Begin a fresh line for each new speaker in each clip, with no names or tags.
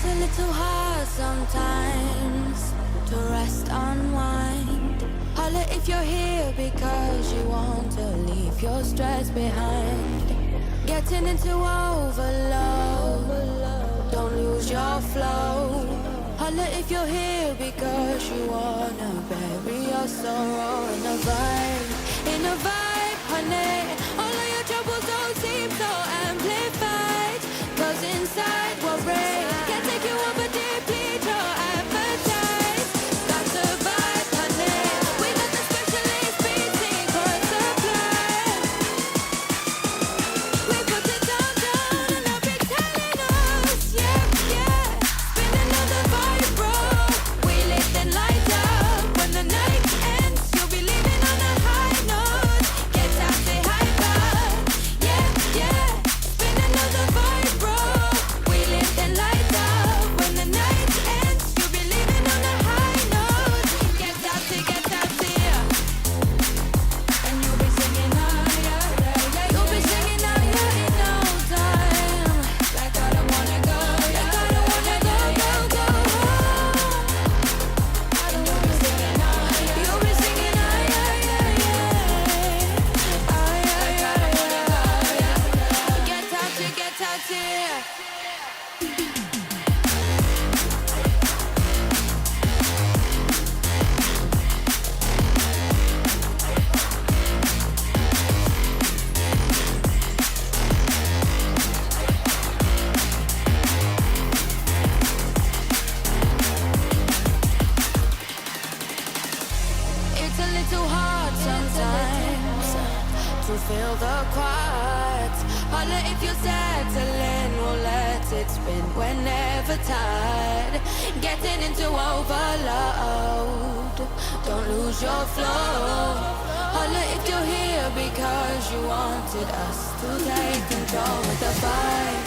It's a little hard sometimes to rest, unwind. Holla if you're here because you want to leave your stress behind. Getting into overload, don't lose your flow. Holla if you're here because you wanna bury your sorrow in a vibe, honey. All of your troubles don't seem so amplified, 'cause inside we're brave. Can't take you over deplete your appetite. That's a vibe, honey. We got the specialist beat secret supply. We put it down and I'll be telling us, yeah. Spin another vibe, bro. We lift and light up. When the night ends, you'll be leaving on a high note. Get out the hyper, yeah. Spin another vibe, bro. We lift and light up. When the night ends, you'll be leaving on a high note. Get out here. And you'll be singing higher, yeah. You'll be singing higher in no time. Like I don't wanna go, go home. And you'll be singing higher, you'll be singing higher, yeah. Get out here. It's a little hard sometimes to feel the quiet. Holla if you're settling, we'll let it spin whenever tired. Getting into overload, don't lose your flow. Holla if you're here because you wanted us to take control with the vibe,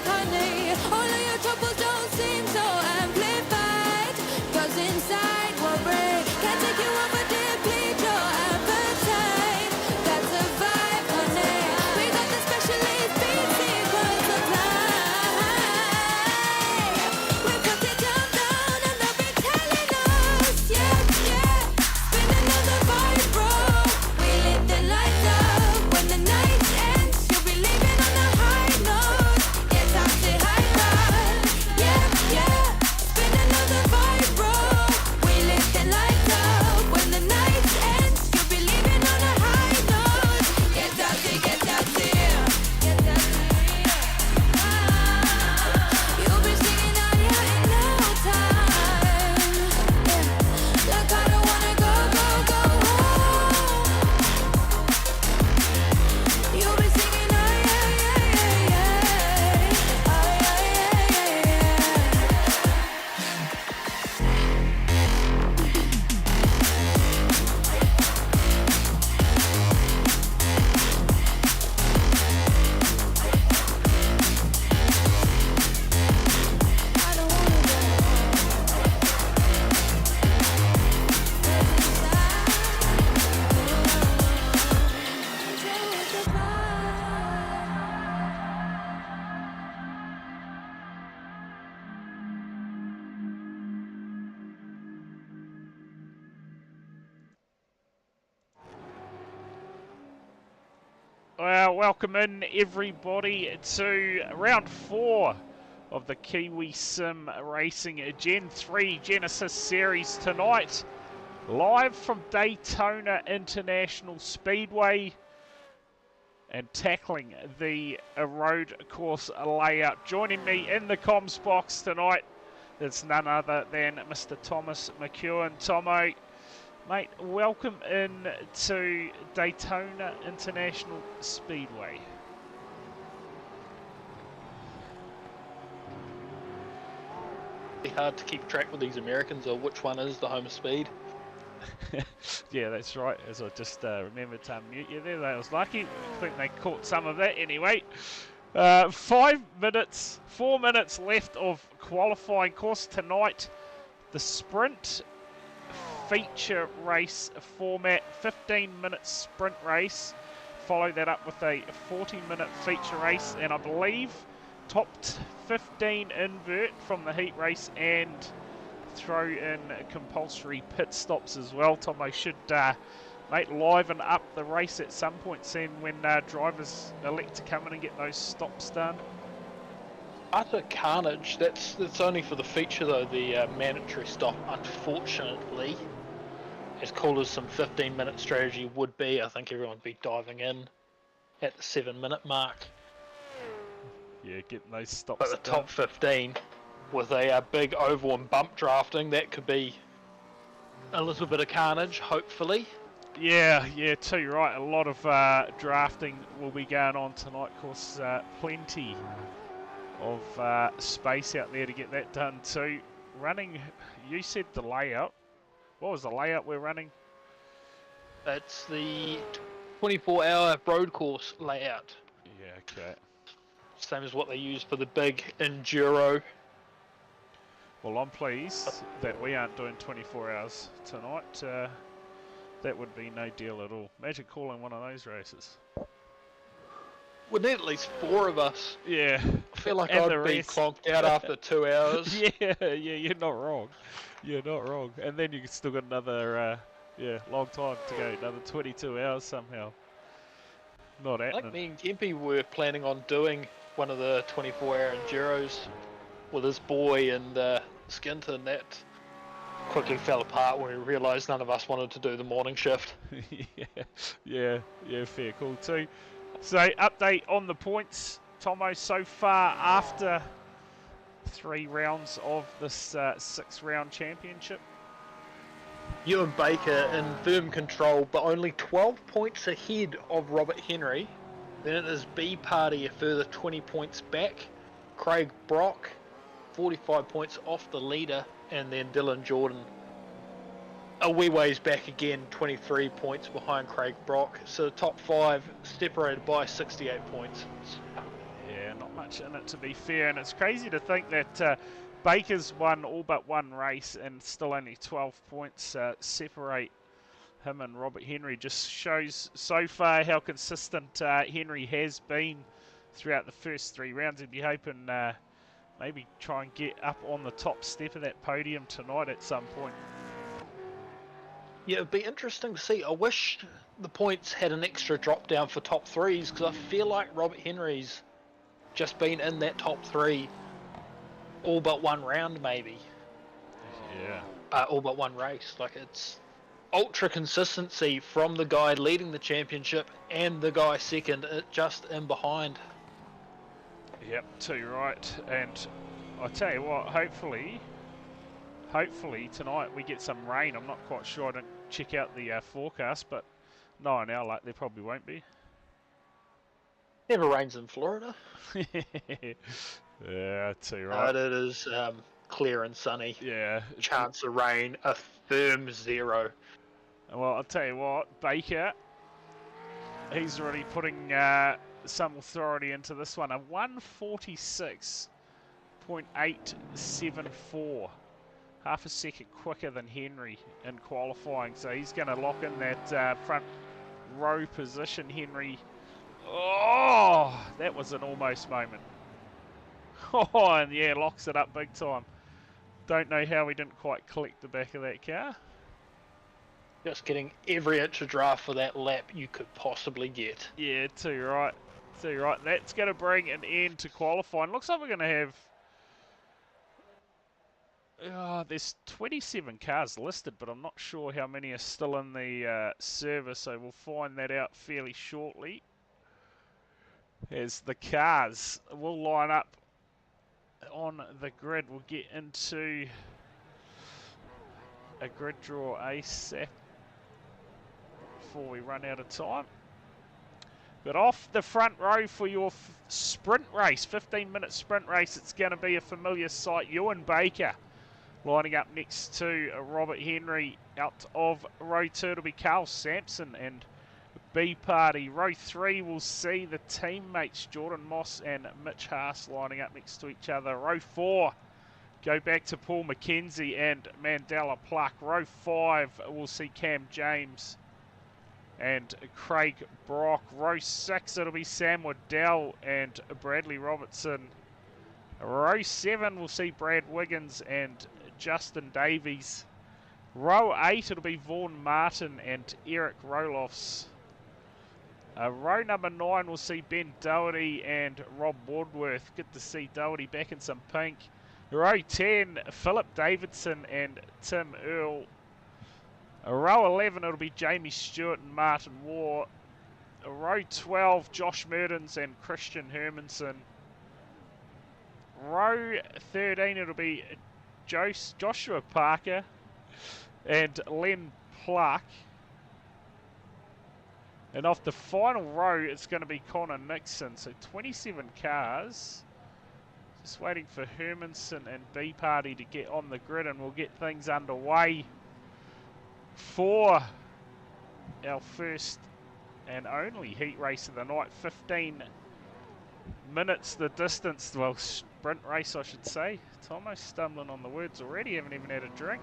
honey. All of your troubles don't seem so amplified, 'cause inside we're brave. Can't take you over, deplete your appetite. That's a vibe, honey. We got the specialist beat secret supply. We put it down and they'll be telling us, yeah. Spin another vibe, bro. We lit the lights up. When the night ends, you'll be leaving on a high note. Get out the hyper, yeah. Spin another vibe, bro. We lit the lights up. When the night ends, you'll be leaving on a high note. Get out here. You'll be singing higher in no time. Like I don't wanna go home. You'll be singing higher, I don't wanna go
Well, welcome in everybody to round 4 of the Kiwi Sim Racing Gen 3 Genesis Series tonight. Live from Daytona International Speedway and tackling the road course layout. Joining me in the comms box tonight is none other than Mr. Thomas McEwen. Tomo, mate, welcome in to Daytona International Speedway.
Hard to keep track with these Americans of which one is the home speed.
Yeah, that's right. As I just remembered to unmute you there, I was lucky. I think they caught some of that anyway. 4 minutes left of qualifying course tonight. The sprint feature race format, 15-minute sprint race. Follow that up with a 40-minute feature race, and I believe top 15 invert from the heat race and throw in compulsory pit stops as well. Tomo should mate, liven up the race at some point soon when drivers elect to come in and get those stops done.
Utter carnage. That's only for the feature though, the mandatory stop. Unfortunately, as cool as some 15-minute strategy would be, I think everyone would be diving in at the 7-minute mark.
Yeah, getting those stops
But the
done.
top 15 with a big oval and bump drafting, that could be a little bit of carnage, hopefully.
Yeah, too right. A lot of drafting will be going on tonight. Of course, plenty of space out there to get that done too. Running, you said the layout. What was the layout we're running?
It's the 24-hour road course layout.
Yeah, okay.
Same as what they use for the big enduro.
Well, I'm pleased that we aren't doing 24 hours tonight. That would be no deal at all. Imagine calling one of those races.
We need at least 4 of us.
Yeah.
I feel like
And
I'd be clonked out after 2 hours.
Yeah, you're not wrong. You're not wrong. And then you still got another, long time to go. Another 22 hours somehow. Not
I
happening.
think me and Kempy were planning on doing one of the 24-hour enduros with his boy and Skinton. That quickly fell apart when we realised none of us wanted to do the morning shift.
yeah, fair call too. So, update on the points. Tomo, so far after 3 rounds of this 6-round championship.
Ewan Baker in firm control, but only 12 points ahead of Robert Henry. Then it is B Party a further 20 points back. Craig Brock 45 points off the leader, and then Dylan Jordan a wee ways back again, 23 points behind Craig Brock. So the top 5 separated by 68 points.
Yeah, not much in it to be fair, and it's crazy to think that Baker's won all but one race and still only 12 points separate him and Robert Henry. Just shows so far how consistent Henry has been throughout the first 3 rounds. He'd be hoping maybe try and get up on the top step of that podium tonight at some point.
Yeah, it'd be interesting to see. I wish the points had an extra drop down for top 3s, because I feel like Robert Henry's just been in that top 3 all but one round, maybe.
Yeah.
All but one race. Like, it's ultra consistency from the guy leading the championship and the guy second, just in behind.
Yep, too right. And I tell you what, hopefully tonight we get some rain. I'm not quite sure. I didn't check out the forecast, but knowing our luck, there probably won't be.
Never rains in Florida.
Yeah, too right.
But it is clear and sunny.
Yeah.
Chance of rain, a firm 0.
Well, I'll tell you what, Baker, he's already putting some authority into this one. A 146.874. Half a second quicker than Henry in qualifying. So he's going to lock in that front row position, Henry. Oh, that was an almost moment. Oh, and yeah, locks it up big time. Don't know how we didn't quite collect the back of that car.
Just getting every inch of draft for that lap you could possibly get.
Yeah, too right. Too right. That's going to bring an end to qualifying. Looks like we're going to have... there's 27 cars listed, but I'm not sure how many are still in the service, so we'll find that out fairly shortly. As the cars will line up on the grid. We'll get into a grid draw ASAP before we run out of time. But off the front row for your sprint race, 15-minute sprint race, it's going to be a familiar sight. Ewan Baker lining up next to Robert Henry. Out of row 2, it'll be Carl Sampson and B Party. Row 3 will see the teammates Jordan Moss and Mitch Haas lining up next to each other. Row 4 go back to Paul McKenzie and Mandela Pluck. Row 5 will see Cam James and Craig Brock. Row 6 it'll be Sam Waddell and Bradley Robertson. Row 7 will see Brad Wiggins and Justin Davies. Row 8 it'll be Vaughan Martin and Eric Roloffs. Row number 9 will see Ben Doherty and Rob Woodworth. Good to see Doherty back in some pink. Row 10, Philip Davidson and Tim Earl. Row 11 it'll be Jamie Stewart and Martin Waugh. Row 12, Josh Mertens and Christian Hermanson. Row 13 it'll be Joshua Parker and Len Pluck. And off the final row, it's going to be Connor Nixon. So 27 cars. Just waiting for Hermanson and B Party to get on the grid, and we'll get things underway for our first and only heat race of the night. 15 minutes the distance. Well, sprint race, I should say. Tomo's stumbling on the words already. Haven't even had a drink.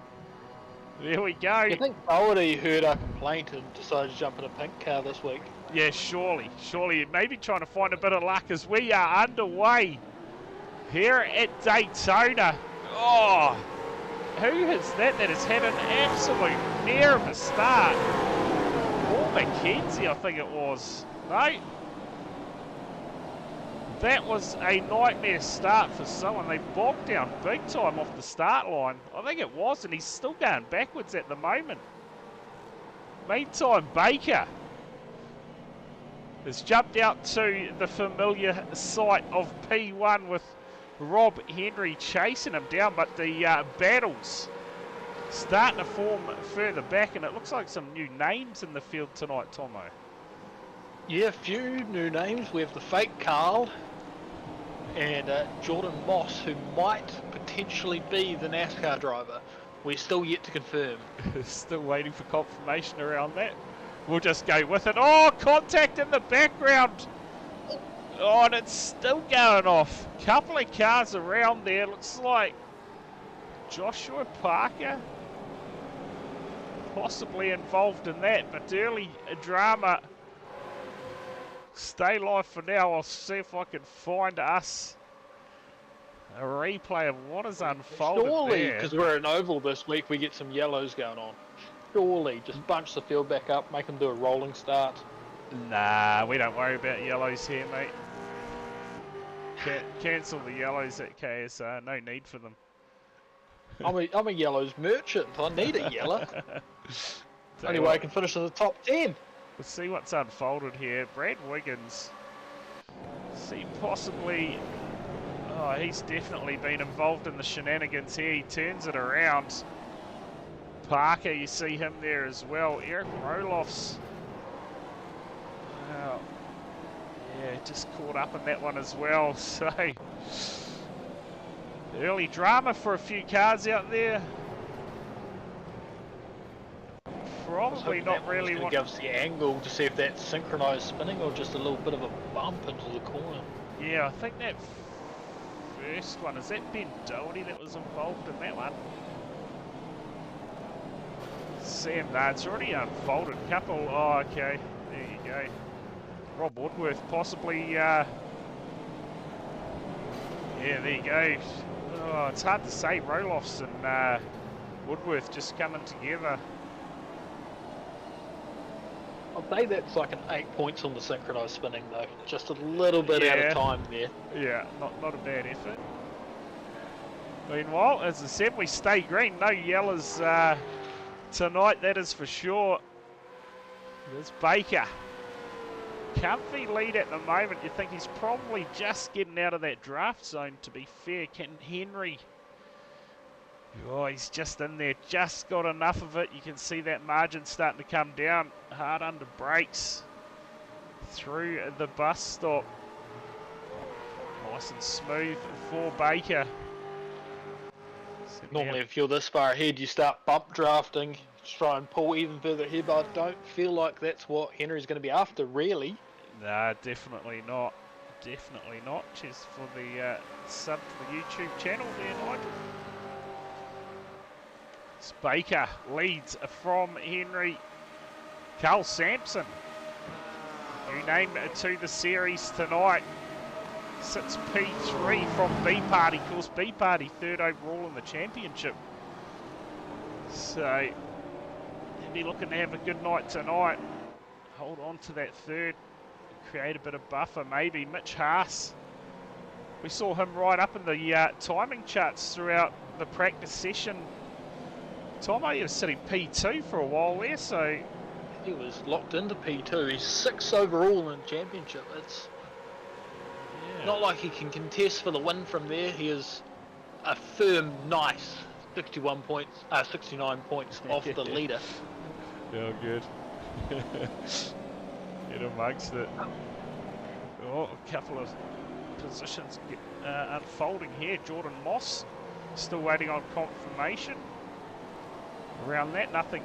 There we go.
I think Doherty heard our complaint and decided to jump in a pink car this week.
Yeah, surely. Maybe trying to find a bit of luck as we are underway here at Daytona. Oh, who is that has had an absolute mare of a start? Paul McKenzie, I think it was. No. That was a nightmare start for someone. They bogged down big time off the start line. I think it was, and he's still going backwards at the moment. Meantime, Baker has jumped out to the familiar sight of P1 with Rob Henry chasing him down, but the battles starting to form further back, and it looks like some new names in the field tonight, Tomo.
Yeah, a few new names. We have the fake Carl and Jordan Moss, who might potentially be the NASCAR driver. We're still yet to confirm.
Still waiting for confirmation around that. We'll just go with it. Oh, contact in the background. Oh, and it's still going off. Couple of cars around there. Looks like Joshua Parker possibly involved in that, but early drama. Stay live for now. I'll see if I can find us a replay of what has unfolded.
Surely, because we're an oval this week, we get some yellows going on. Surely, just bunch the field back up, make them do a rolling start.
Nah, we don't worry about yellows here, mate. Cancel the yellows at KSR. No need for them.
I'm a yellows merchant. I need a yellow. Only way I can finish in the top 10.
We'll see what's unfolded here. Brad Wiggins. See, possibly. Oh, he's definitely been involved in the shenanigans here. He turns it around. Parker, you see him there as well. Eric Roloffs. Wow. Yeah, just caught up in that one as well. So, early drama for a few cars out there. Probably not really
what gives the angle to see if that's synchronized spinning or just a little bit of a bump into the corner.
Yeah, I think that first one, is that Ben Doherty that was involved in that one? Sam, no, it's already unfolded. Couple, oh, okay, there you go. Rob Woodworth possibly, yeah, there you go. Oh, it's hard to say. Roloffs and Woodworth just coming together.
I'll say that's like an 8 points on the synchronized spinning though. Just a little bit out of time there.
Yeah, not a bad effort. Meanwhile, as I said, we stay green. No yellows tonight, that is for sure. There's Baker. Comfy lead at the moment. You think he's probably just getting out of that draft zone, to be fair. Can Henry... Oh, he's just in there, just got enough of it. You can see that margin starting to come down. Hard under brakes through the bus stop. Nice and smooth for Baker.
Normally if you're this far ahead, you start bump drafting, try and pull even further ahead, but I don't feel like that's what Henry's going to be after, really.
Nah, definitely not. Definitely not. Cheers for the sub to the YouTube channel there, Nigel. Baker leads from Henry. Carl Sampson, new name to the series tonight. sits P3 from B Party. Of course, B Party third overall in the championship. So, he'll be looking to have a good night tonight. Hold on to that third. Create a bit of buffer, maybe. Mitch Haas. We saw him right up in the timing charts throughout the practice session. Tomo, he was sitting P2 for a while there, so...
He was locked into P2. He's 6th overall in the championship. It's not like he can contest for the win from there. He is a firm, nice 69 points off the leader.
Yeah, good. Get amongst it. Oh, a couple of positions unfolding here. Jordan Moss still waiting on confirmation. Around that, nothing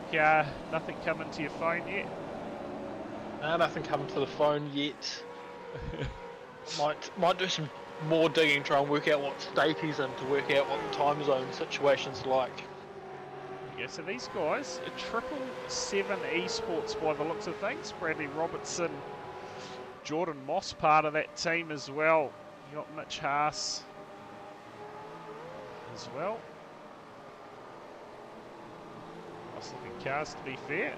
coming to your phone yet.
Nothing coming to the phone yet. might do some more digging, try and work out what state he's in to work out what the time zone situation's like.
Yeah, so these guys, a 777 Esports by the looks of things. Bradley Robertson, Jordan Moss part of that team as well. You got Mitch Haas as well. Nice looking cars, to be fair.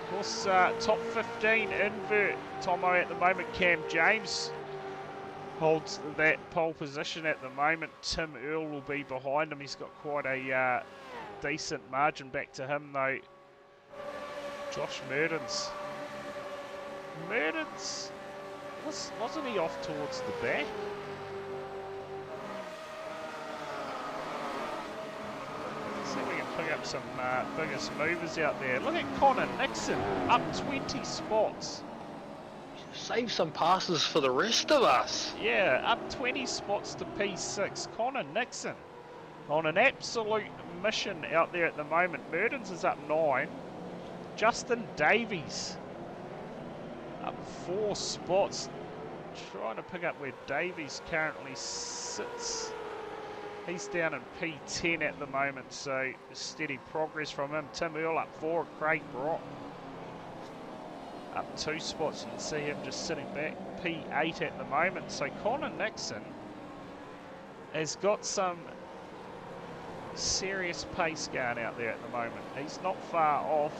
Of course, top 15 invert. Tomo at the moment. Cam James holds that pole position at the moment. Tim Earl will be behind him. He's got quite a decent margin back to him, though. Josh Merdens. Wasn't he off towards the back? See if we can pick up some biggest movers out there. Look at Connor Nixon, up 20 spots.
Save some passes for the rest of us.
Yeah, up 20 spots to P6. Connor Nixon on an absolute mission out there at the moment. Merdens is up 9. Justin Davies up 4 spots. Trying to pick up where Davies currently sits. He's down in P10 at the moment, so steady progress from him. Tim Earl up 4, Craig Brock up 2 spots. You can see him just sitting back, P8 at the moment. So Connor Nixon has got some serious pace going out there at the moment. He's not far off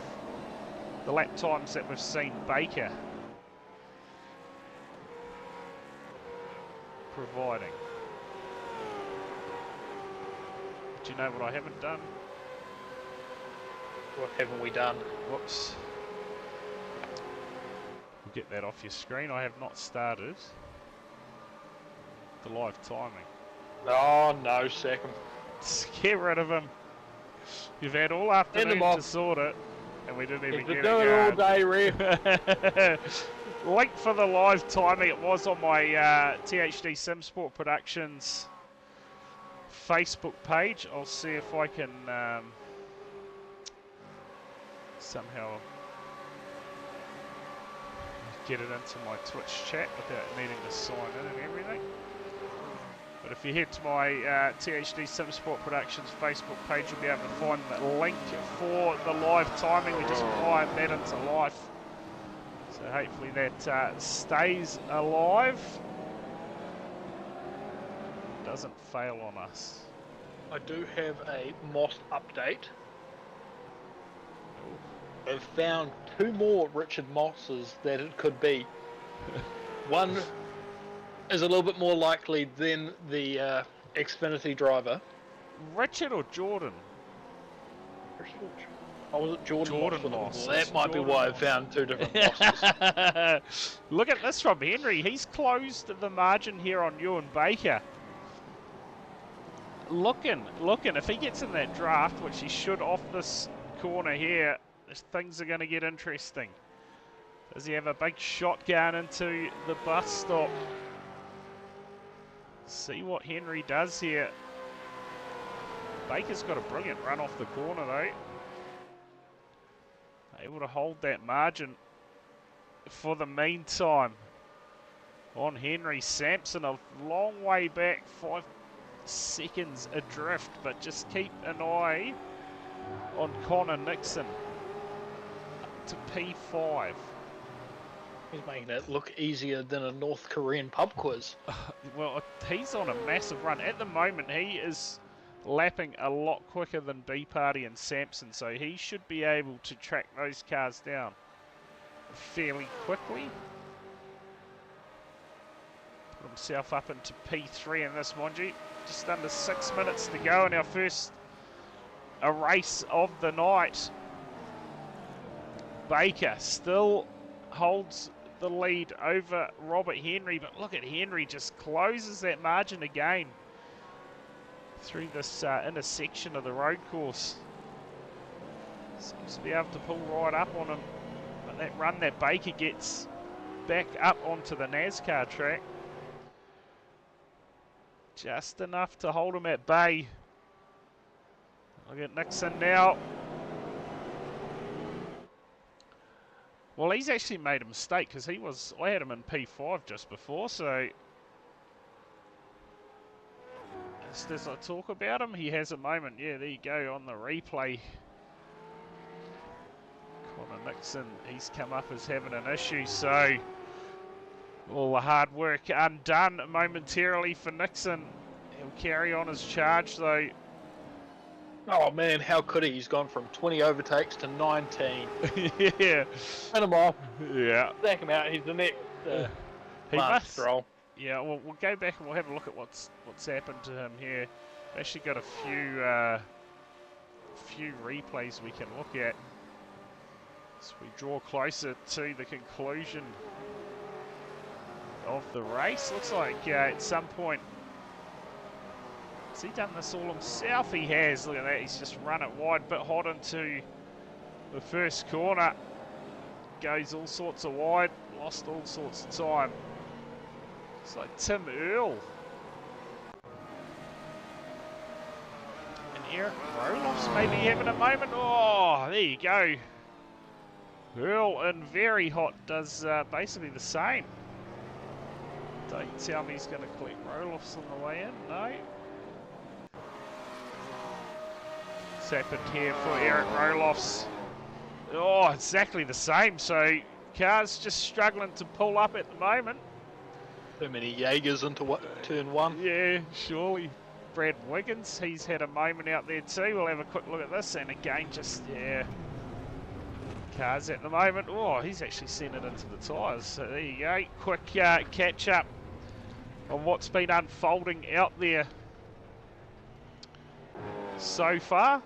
the lap times that we've seen Baker providing. Do you know what I haven't done?
What haven't we done?
Whoops. We'll get that off your screen. I have not started the live timing.
Oh no, sack him.
Get rid of him. You've had all afternoon to sort it, and we didn't even get it
going. All day,
ref. Link for the live timing. It was on my THD SimSport Productions Facebook page. I'll see if I can somehow get it into my Twitch chat without needing to sign in and everything. But if you head to my THD SimSport Productions Facebook page, you'll be able to find the link for the live timing. We just fired that into life. So hopefully that stays alive. Doesn't fail on us.
I do have a Moss update. I've found 2 more Richard Mosses that it could be. One is a little bit more likely than the Xfinity driver.
Richard or Jordan?
Oh, was it Jordan
Moss.
That might be why I found 2 different Mosses.
Look at this from Henry. He's closed the margin here on Ewan Baker. Looking. If he gets in that draft, which he should off this corner here, things are going to get interesting. Does he have a big shot going into the bus stop? See what Henry does here. Baker's got a brilliant run off the corner though. Able to hold that margin for the meantime on Henry. Sampson a long way back, 5 seconds adrift, but just keep an eye on Connor Nixon up to P5.
He's making it look easier than a North Korean pub quiz.
Well, he's on a massive run. At the moment, he is lapping a lot quicker than B-Party and Samson, so he should be able to track those cars down fairly quickly. Put himself up into P3 in this, mind you. Just under 6 minutes to go in our first race of the night. Baker still holds the lead over Robert Henry, but look at Henry just closes that margin again through this intersection of the road course. Seems to be able to pull right up on him, but that run that Baker gets back up onto the NASCAR track, just enough to hold him at bay. Look at Nixon now. Well, he's actually made a mistake because I had him in P5 just before, so just as I talk about him, he has a moment. Yeah, there you go on the replay. Connor Nixon, he's come up as having an issue, so all the hard work undone momentarily for Nixon. He'll carry on his charge though.
Oh man, how could he? He's gone from 20 overtakes to 19.
Yeah.
Put him off.
Yeah.
Back him out. He's the next
He
Lance
must.
Stroll.
Yeah, well, we'll go back and we'll have a look at what's happened to him here. We've actually got a few replays we can look at as we draw closer to the conclusion of the race. Looks like at some point, has he done this all himself? He has. Look at that. He's just run it wide, bit hot into the first corner. Goes all sorts of wide, lost all sorts of time. It's like Tim Earl. And Eric Roloff's maybe having a moment. Oh, there you go. Earl and very hot does basically the same. Don't tell me he's going to collect Roloff's on the way in. No. What's happened here for Eric Roloff's? Oh, exactly the same. So cars just struggling to pull up at the moment.
Too many Jaegers into turn one.
Yeah, surely. Brad Wiggins, he's had a moment out there too. We'll have a quick look at this, and again, just, yeah, cars at the moment. Oh, he's actually sent it into the tyres. So there you go. Quick catch up on what's been unfolding out there so far.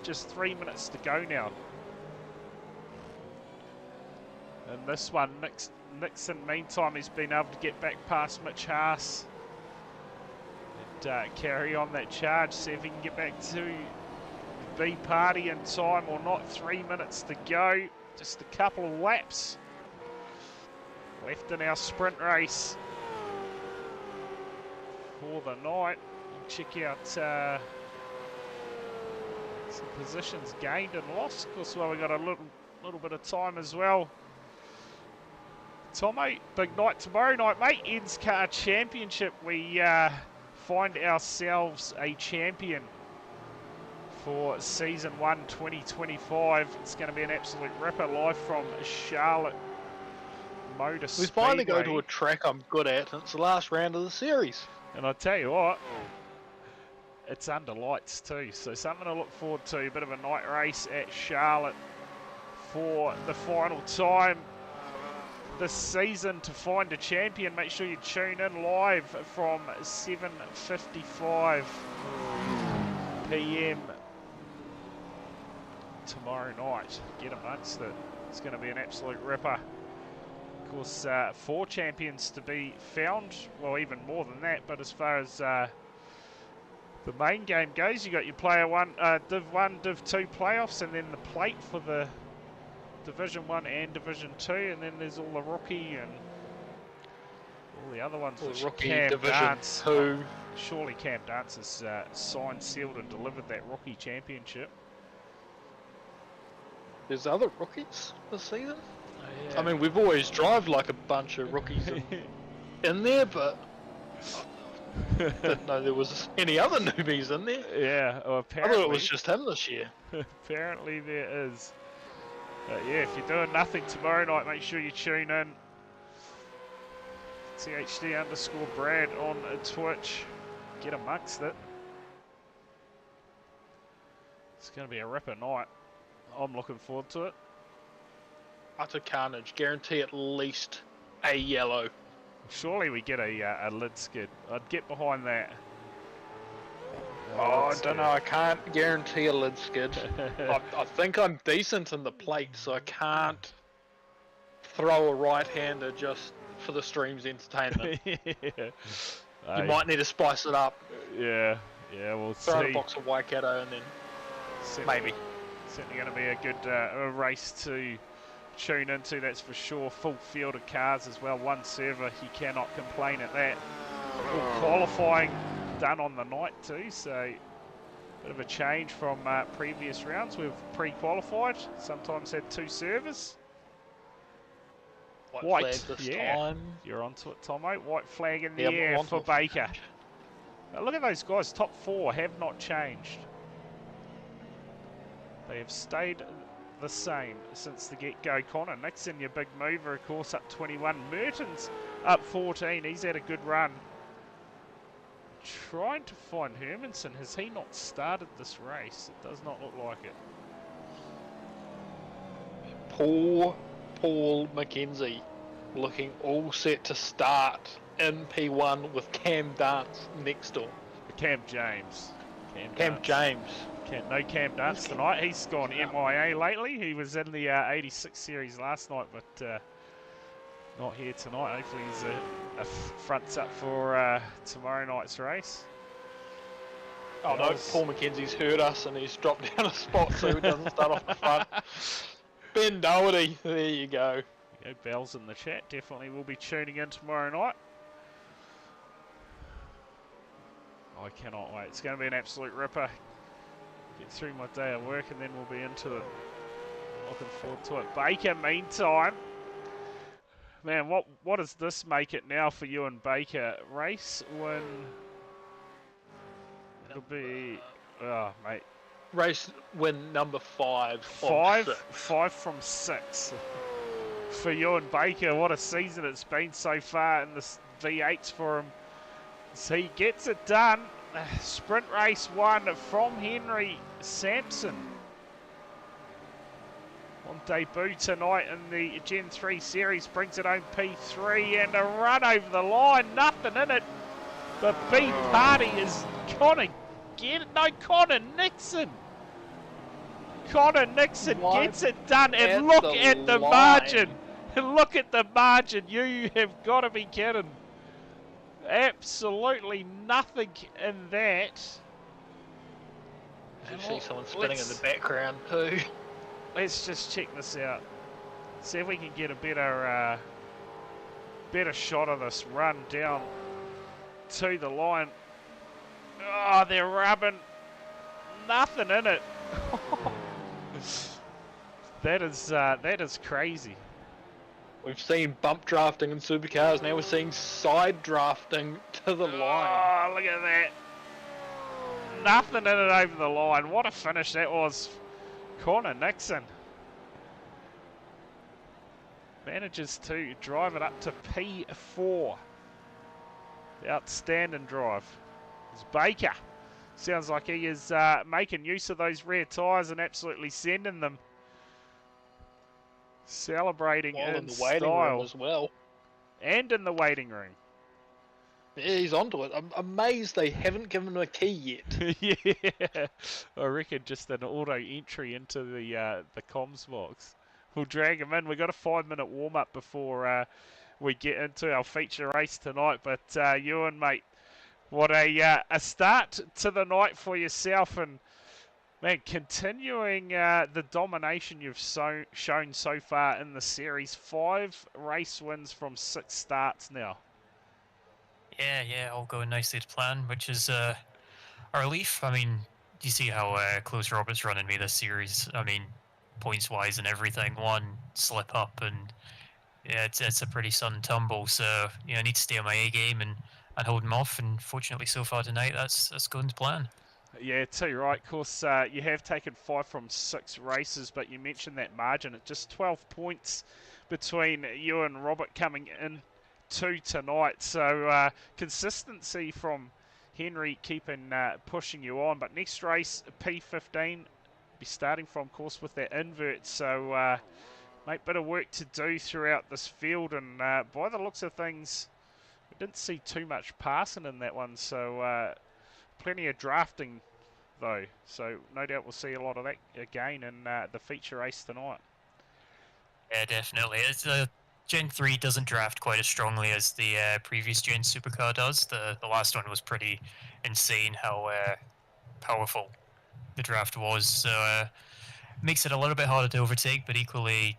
Just 3 minutes to go now. And this one, Nixon, meantime, has been able to get back past Mitch Haas and carry on that charge, see if he can get back to B party in time or not. 3 minutes to go, just a couple of laps left in our sprint race for the night. Check out some positions gained and lost. Of course, well, we got a little bit of time as well. Tomo, big night tomorrow night, mate. Ed's Car Championship. We find ourselves a champion for Season 1 2025. It's going to be an absolute ripper live from Charlotte Motor Speedway.
We finally go to a track I'm good at, and it's the last round of the series.
And I tell you what, it's under lights too, so something to look forward to. A bit of a night race at Charlotte for the final time this season to find a champion. Make sure you tune in live from 7:55 p.m. tomorrow night. Get amongst it. It's going to be an absolute ripper. Of course, 4 champions to be found. Well, even more than that. But as far as the main game goes, you got your Player 1, Div 1, Div 2 playoffs, and then the plate for the Division 1 and Division 2, and then there's all the rookie and all the other ones.
The rookie
Cam
Division
Dance.
2.
Surely Cam Dance has signed, sealed, and delivered that rookie championship.
There's other rookies this season.
Yeah.
I mean, we've always drive like a bunch of rookies in there, but I didn't know there was any other newbies in there.
Yeah, well,
I
apparently
thought it was just him this year.
apparently there is. Yeah, if you're doing nothing tomorrow night, make sure you tune in. THD_Brad on Twitch. Get amongst it. It's going to be a ripper night. I'm looking forward to it.
Utter carnage. Guarantee at least a yellow.
Surely we get a lid skid. I'd get behind that.
Oh, I don't know. I can't guarantee a lid skid. I think I'm decent in the plate, so I can't throw a right-hander just for the stream's entertainment. You might need to spice it up.
Yeah, we'll
Throw
see.
a box of Waikato and then maybe.
Certainly going to be a good race to tune into, that's for sure. Full field of cars as well. One server, you cannot complain at that. Full qualifying done on the night too, so bit of a change from previous rounds. We've pre-qualified, sometimes had 2 servers.
White flag this time.
You're onto it, Tomo. White flag in the
Yeah,
air for
it.
Baker. Now look at those guys, top 4 have not changed. They have stayed the same since the get-go. Connor Nixon, your big mover, of course, up 21. Merton's up 14. He's had a good run. Trying to find Hermanson. Has he not started this race? It does not look like it.
Poor Paul McKenzie looking all set to start in P1 with Cam Dance next door.
Cam James.
Cam James.
No Cam Dance tonight. He's gone MIA lately. He was in the 86 series last night, but not here tonight. Hopefully he's fronts up for tomorrow night's race.
Oh no, Paul McKenzie's heard us and he's dropped down a spot so he doesn't start off the front. Ben Doherty, there you go.
Bell's in the chat. Definitely will be tuning in tomorrow night. I cannot wait. It's going to be an absolute ripper. Get through my day of work and then we'll be into it. Looking forward to it. Baker, meantime. Man, what does this make it now for you and Baker? Race win. It'll be... Oh, mate.
Race win number 5.
5 from 6. For you and Baker, what a season it's been so far in the V8s for him. So he gets it done. Sprint race 1 from Henry Sampson. On debut tonight in the Gen 3 series, brings it home P3 and a run over the line, nothing in it. But B Party is gonna get it. No, Connor Nixon. Connor Nixon gets it done, and look at the margin. Look at the margin. You have got to be kidding. Absolutely nothing in that.
You see someone spinning in the background too.
Let's just check this out. See if we can get a better shot of this run down to the line. Oh, they're rubbing. Nothing in it. That is crazy.
We've seen bump drafting in supercars, now we're seeing side drafting to the line.
Oh, look at that. Nothing in it over the line. What a finish that was. Connor Nixon manages to drive it up to P4. The outstanding drive. It's Baker. Sounds like he is making use of those rear tyres and absolutely sending them. Celebrating in
the waiting
style.
room as well.
And in the waiting room.
Yeah, he's onto it. I'm amazed they haven't given him a key yet.
Yeah, I reckon just an auto entry into the comms box. We'll drag him in. We've got a 5-minute warm-up before we get into our feature race tonight. But Ewan, mate, what a start to the night for yourself. And, man, continuing the domination you've shown so far in the series. 5 race wins from 6 starts now.
Yeah, all going nicely to plan, which is a relief. I mean, you see how close Robert's running me this series. I mean, points-wise and everything. One slip up, and yeah, it's a pretty sudden tumble. So I need to stay on my A game and hold him off. And fortunately, so far tonight, that's going to plan.
Yeah, too right. Of course, you have taken 5 from 6 races, but you mentioned that margin at just 12 points between you and Robert coming in to tonight. So consistency from Henry keeping pushing you on. But next race, P15, be starting from course with that invert. So mate, bit of work to do throughout this field, and by the looks of things, we didn't see too much passing in that one. So plenty of drafting though, so no doubt we'll see a lot of that again in the feature race tonight.
Yeah, definitely. It's, Gen 3 doesn't draft quite as strongly as the previous Gen Supercar does. The last one was pretty insane how powerful the draft was. So makes it a little bit harder to overtake, but equally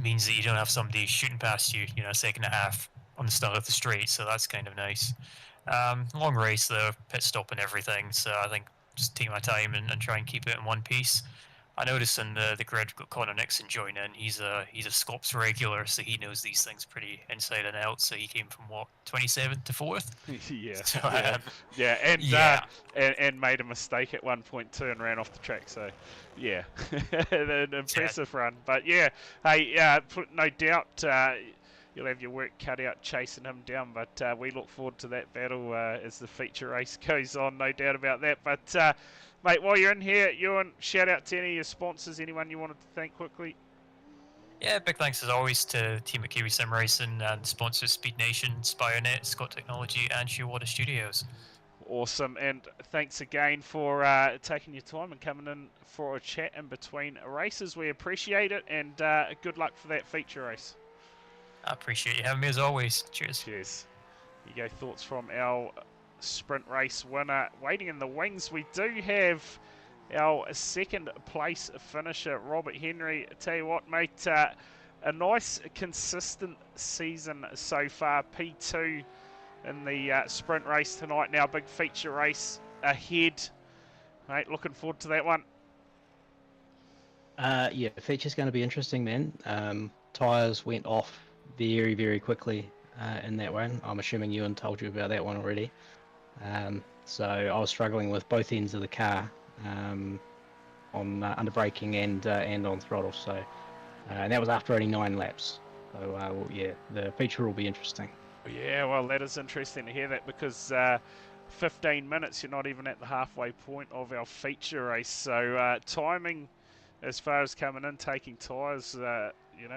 means that you don't have somebody shooting past you, a second and a half on the start of the straight. So that's kind of nice. Long race though, pit stop and everything. So I think just take my time and try and keep it in one piece. I noticed in the grid we've got Connor Nixon joining. He's a Scops regular, so he knows these things pretty inside and out. So he came from what 27th to 4th.
Yeah,
So,
and made a mistake at 1.2 and ran off the track. So, yeah, an impressive run. But yeah, hey, no doubt you'll have your work cut out chasing him down. But we look forward to that battle as the feature race goes on. No doubt about that. But mate, while you're in here, Ewan, shout out to any of your sponsors, anyone you wanted to thank quickly.
Yeah, big thanks as always to team at Kiwi Sim Racing and sponsors Speed Nation, SpireNet, Scott Technology, and Shearwater Studios.
Awesome, and thanks again for taking your time and coming in for a chat in between races. We appreciate it, and good luck for that feature race.
I appreciate you having me as always. Cheers.
Cheers. Here you go, thoughts from our sprint race winner. Waiting in the wings, we do have our second place finisher, Robert Henry. I tell you what, mate, a nice consistent season so far. P2 in the sprint race tonight. Now big feature race ahead. Mate, looking forward to that one.
Yeah, the feature's going to be interesting, man. Tyres went off very, very quickly in that one. I'm assuming Ewan told you about that one already. So I was struggling with both ends of the car on under braking and on throttle. So and that was after only 9 laps. So well, yeah, the feature will be interesting.
Yeah, well, that is interesting to hear that because 15 minutes, you're not even at the halfway point of our feature race. So timing as far as coming in, taking tyres,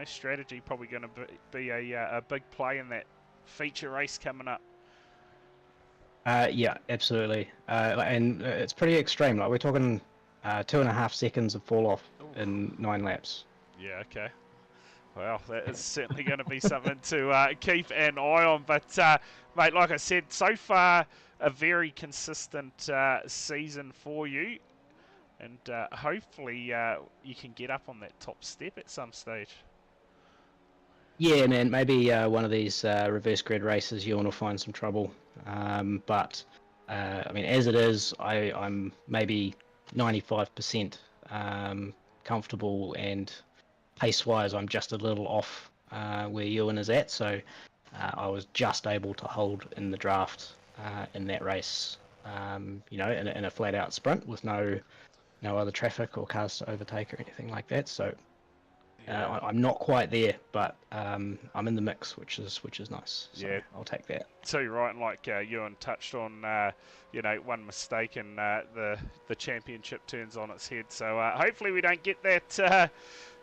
strategy probably going to be a big play in that feature race coming up.
Yeah, absolutely. And it's pretty extreme. Like we're talking 2.5 seconds of fall off in 9 laps.
Yeah, okay. Well, that is certainly going to be something to keep an eye on. But, mate, like I said, so far a very consistent season for you. And hopefully you can get up on that top step at some stage.
Yeah, man, maybe one of these reverse grid races, Ewan will find some trouble. But, I mean, as it is, I'm maybe 95% comfortable, and pace-wise, I'm just a little off where Ewan is at. So I was just able to hold in the draft in that race, in a flat-out sprint with no other traffic or cars to overtake or anything like that. So I'm not quite there, but I'm in the mix, which is nice. So
yeah,
I'll take that.
So you're right, and like Ewan touched on, one mistake and the championship turns on its head. So hopefully we don't get that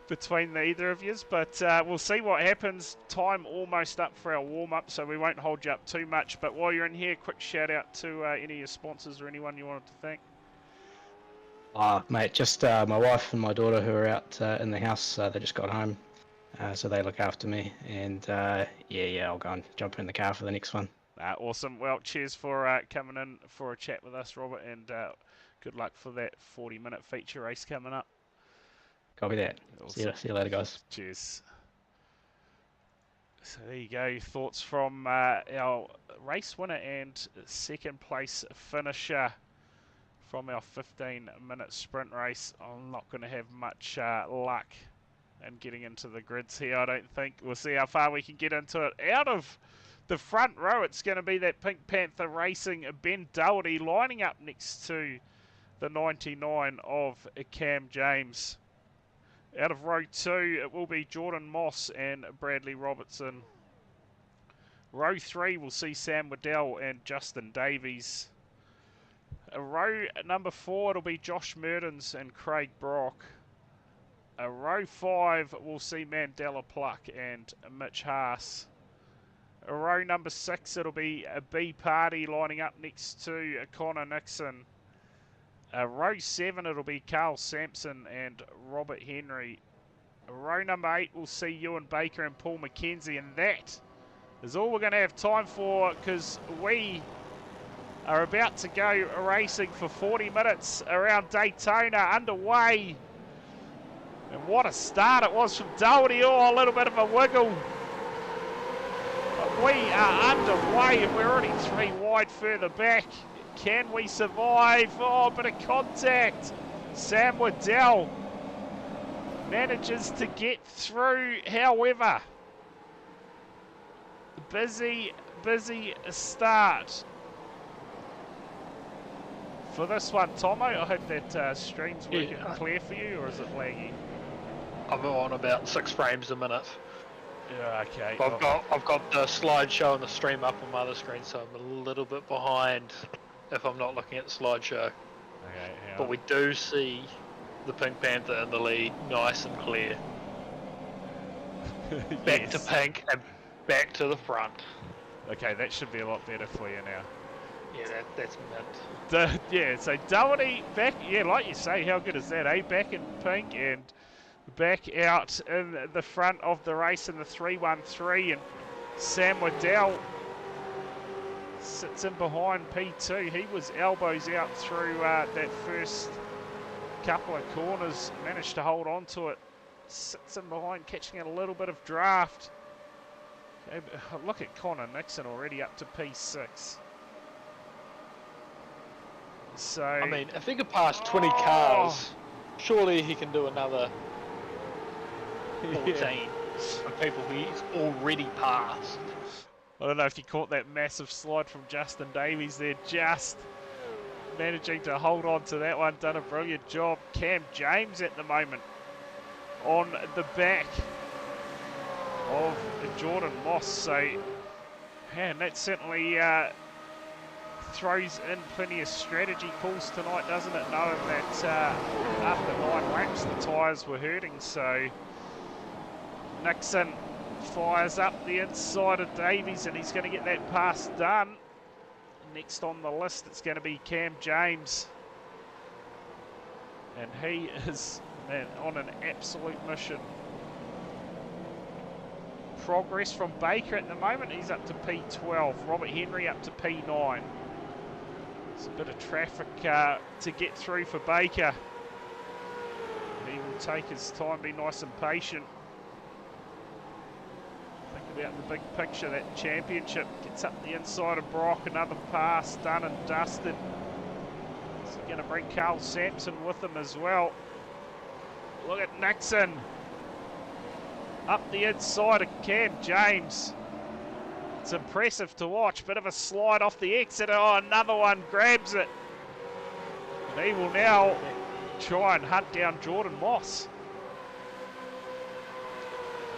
between either of yous, but we'll see what happens. Time almost up for our warm-up, so we won't hold you up too much. But while you're in here, quick shout out to any of your sponsors or anyone you wanted to thank.
Mate, just my wife and my daughter who are out in the house. They just got home, so they look after me. And I'll go and jump in the car for the next one.
Awesome. Well, cheers for coming in for a chat with us, Robert, and good luck for that 40-minute feature race coming up.
Copy that.
Awesome.
See you later, guys.
Cheers. So there you go. Thoughts from our race winner and second place finisher from our 15-minute sprint race. I'm not going to have much luck in getting into the grids here, I don't think. We'll see how far we can get into it. Out of the front row, it's going to be that Pink Panther Racing Ben Doherty lining up next to the 99 of Cam James. Out of row 2, it will be Jordan Moss and Bradley Robertson. Row 3 will see Sam Waddell and Justin Davies. Row number 4, it'll be Josh Mertens and Craig Brock. Row 5 will see Mandela Pluck and Mitch Haas. Row number 6, it'll be a B Party lining up next to Connor Nixon. Row 7, it'll be Carl Sampson and Robert Henry. Row number 8, we'll see Ewan Baker and Paul McKenzie, and that is all we're going to have time for, because we are about to go racing for 40 minutes around Daytona underway. And what a start it was from Doherty. Oh, a little bit of a wiggle. But we are underway and we're already 3 wide further back. Can we survive? Oh, a bit of contact. Sam Waddell manages to get through, however. Busy start for this one. Tomo, I hope that stream's working clear for you, or is it laggy?
I'm on about 6 frames a minute.
Yeah, okay.
I've got the slideshow and the stream up on my other screen, so I'm a little bit behind if I'm not looking at the slideshow.
Okay,
but we do see the Pink Panther in the lead, nice and clear. Back to pink and back to the front.
Okay, that should be a lot better for you now.
Yeah, that's mint.
Yeah, so Doherty back, yeah, like you say, how good is that, eh? Back in pink and back out in the front of the race in the 313, and Sam Waddell sits in behind P2. He was elbows out through that first couple of corners, managed to hold on to it, sits in behind, catching a little bit of draft. Okay, look at Connor Nixon already up to P6. So
I mean, if he could pass 20 cars, surely he can do another 14 of people he's already passed.
I don't know if you caught that massive slide from Justin Davies there, just managing to hold on to that one. Done a brilliant job. Cam James at the moment on the back of Jordan Moss. So, man, that certainly throws in plenty of strategy calls tonight, doesn't it? Knowing that after 9 laps the tyres were hurting. So Nixon fires up the inside of Davies and he's going to get that pass done. Next on the list it's going to be Cam James, and he is, man, on an absolute mission. Progress from Baker at the moment, he's up to P12. Robert Henry up to P9. There's a bit of traffic to get through for Baker. He will take his time, be nice and patient. Think about the big picture, that championship. Gets up the inside of Brock, another pass done and dusted. He's going to bring Carl Sampson with him as well. Look at Nixon. Up the inside of Cam James. It's impressive to watch. Bit of a slide off the exit. Oh, another one grabs it. And he will now try and hunt down Jordan Moss.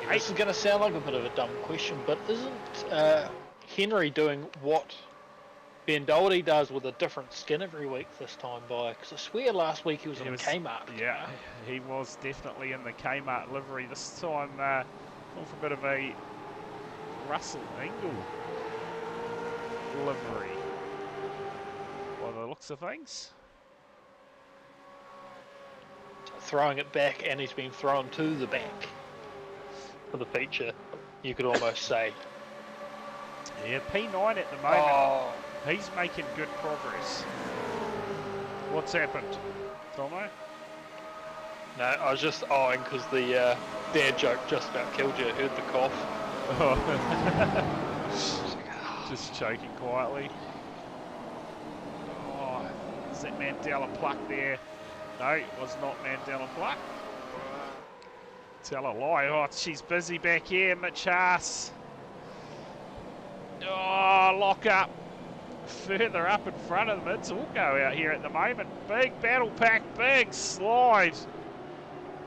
This is going to sound like a bit of a dumb question, but isn't Henry doing what Ben Doherty does with a different skin every week this time by? Because I swear last week he was in Kmart.
Yeah, he was definitely in the Kmart livery. This time going for a bit of a Russell Engel livery by the looks of things.
Throwing it back, and he's been thrown to the back for the feature, you could almost say.
Yeah, P9 at the moment. Oh. He's making good progress. What's happened, Tomo?
No, I was just eyeing because the dad joke just about killed you. I heard the cough.
Oh. Just choking quietly. Oh, is that Mandela Pluck there? No, it was not Mandela Pluck. Tell a lie. Oh, she's busy back here, Mitch Haas. Oh, lock up further up in front of them. It's all go out here at the moment. Big battle pack, big slide.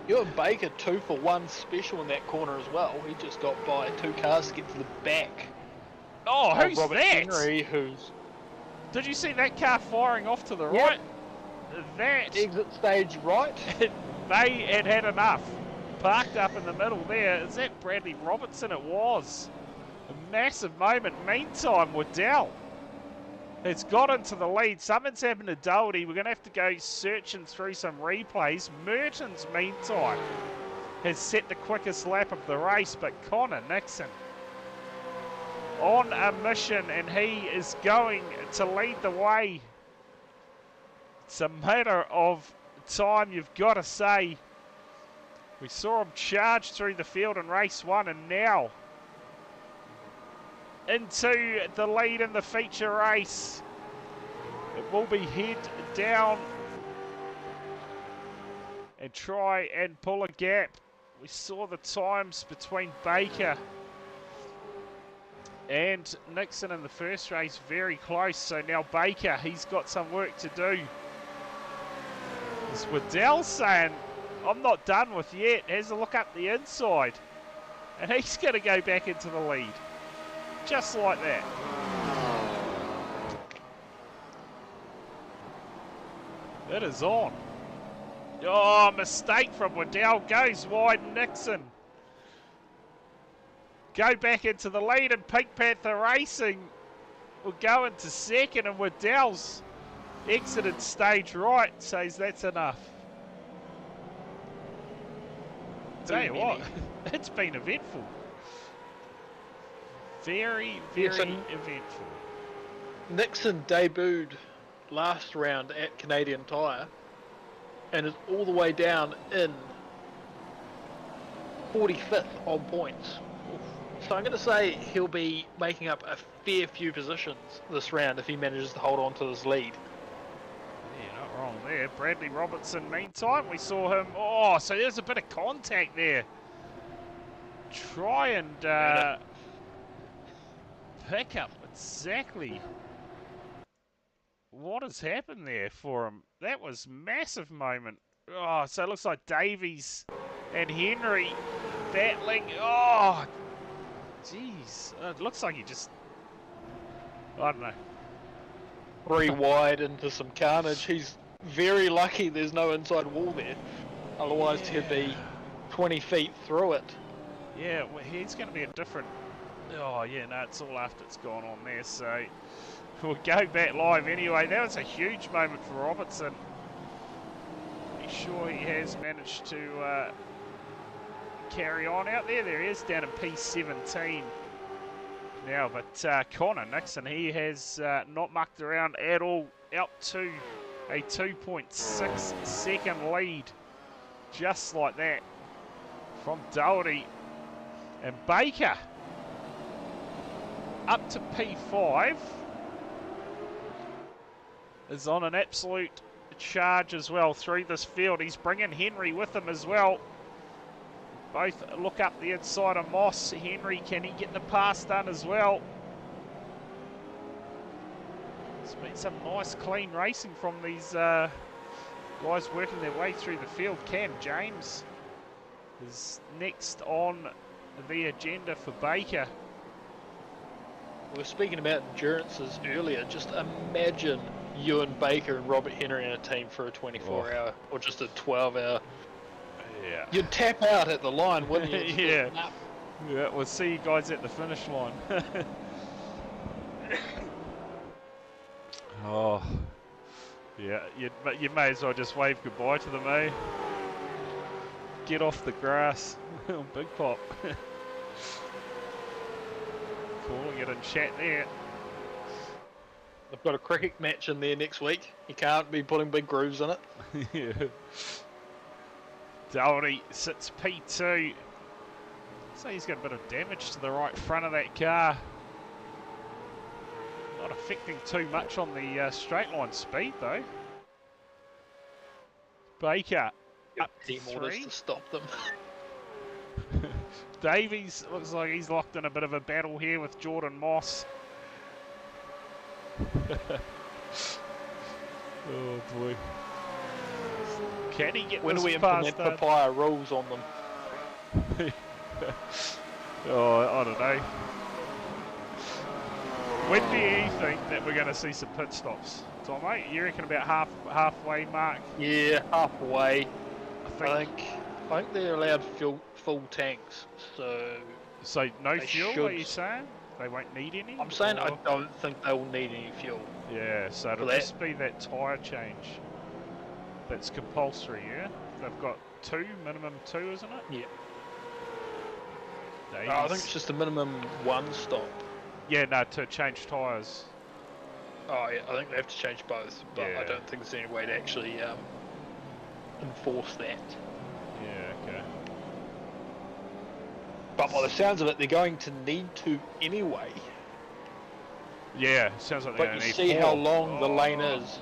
Ewan Baker 2 for 1 special in that corner as well. He just got by 2 cars to get to the back.
Oh,
of
who's
Robert
that?
Henry, who's
Did you see that car firing off to the
Yep.
right? That
exit stage right.
they had enough. Parked up in the middle there. Is that Bradley Robertson? It was. A massive moment. Meantime, Waddell has got into the lead. Something's happened to Doherty. We're going to have to go searching through some replays. Mertens, meantime, has set the quickest lap of the race, but Connor Nixon on a mission, and he is going to lead the way. It's a matter of time, you've got to say. We saw him charge through the field in race 1, and now into the lead in the feature race. It will be head down and try and pull a gap. We saw the times between Baker and Nixon in the first race very close. So now Baker, he's got some work to do. As Waddell saying, I'm not done with yet. Has a look up the inside. And he's going to go back into the lead. Just like that. It is on. Oh, mistake from Waddell. Goes wide, Nixon. Go back into the lead, and Pink Panther Racing will go into second, and Waddell's exited stage right, says that's enough. Tell you what, it's been eventful. Very, very eventful.
Nixon debuted last round at Canadian Tire and is all the way down in 45th on points. So I'm going to say he'll be making up a fair few positions this round if he manages to hold on to his lead.
Yeah, not wrong there. Bradley Robertson, meantime, we saw him. Oh, so there's a bit of contact there. Try and pick up exactly what has happened there for him. That was massive moment. Oh, so it looks like Davies and Henry battling. Oh, jeez. It looks like he just, I don't know.
3 wide into some carnage. He's very lucky there's no inside wall there. Otherwise he'd be 20 feet through it.
Yeah, well, he's going to be a different... Oh, yeah, no, it's all after it's gone on there, so... We'll go back live anyway. That was a huge moment for Robertson. Be sure he has managed to carry on out there. There he is, down in P17 now. But Connor Nixon, he has not mucked around at all. Out to a 2.6 second lead. Just like that. From Doherty. And Baker up to P5 is on an absolute charge as well through this field. He's bringing Henry with him as well. Both look up the inside of Moss. Henry, can he get the pass done as well? It's been some nice clean racing from these guys working their way through the field. Cam James is next on the agenda for Baker.
We were speaking about endurances earlier. Just imagine Ewan Baker and Robert Henry in a team for a 24-hour or just a 12-hour.
Yeah.
You'd tap out at the line, wouldn't you?
Yeah. Yeah, we'll see you guys at the finish line. Oh. Yeah, you may as well just wave goodbye to them, eh? Get off the grass. Big pop. Calling it in chat there.
They've got a cricket match in there next week. You can't be putting big grooves in it.
Yeah. Doherty sits P2. So he's got a bit of damage to the right front of that car. Not affecting too much on the straight line speed though. Baker up
Team
to
orders
3.
to stop them.
Davies looks like he's locked in a bit of a battle here with Jordan Moss. Oh boy. Can he get
When do
this
we
pass
implement
done?
papaya rules on them?
Oh, I don't know. When do you think that we're going to see some pit stops, Tom? Mate, you reckon about halfway mark?
Yeah, halfway.
I
I
think.
think they're allowed full tanks, so
So no
they
fuel?
should.
Are you saying they won't need any?
I'm saying I
or-
don't think they'll need any fuel.
Yeah, so it'll
for that.
just be that tyre change. That's compulsory, yeah? They've got minimum two, isn't it?
Yeah.
Davies.
I think it's just a minimum one stop.
Yeah, no, to change tyres.
Oh yeah, I think they have to change both, but I
Yeah.
don't think there's any way to actually enforce that.
Yeah, okay.
But by the sounds of it, they're going to need to anyway.
Yeah, sounds like they're
But
going
you
to need
see
four.
how long the lane
Oh,
is.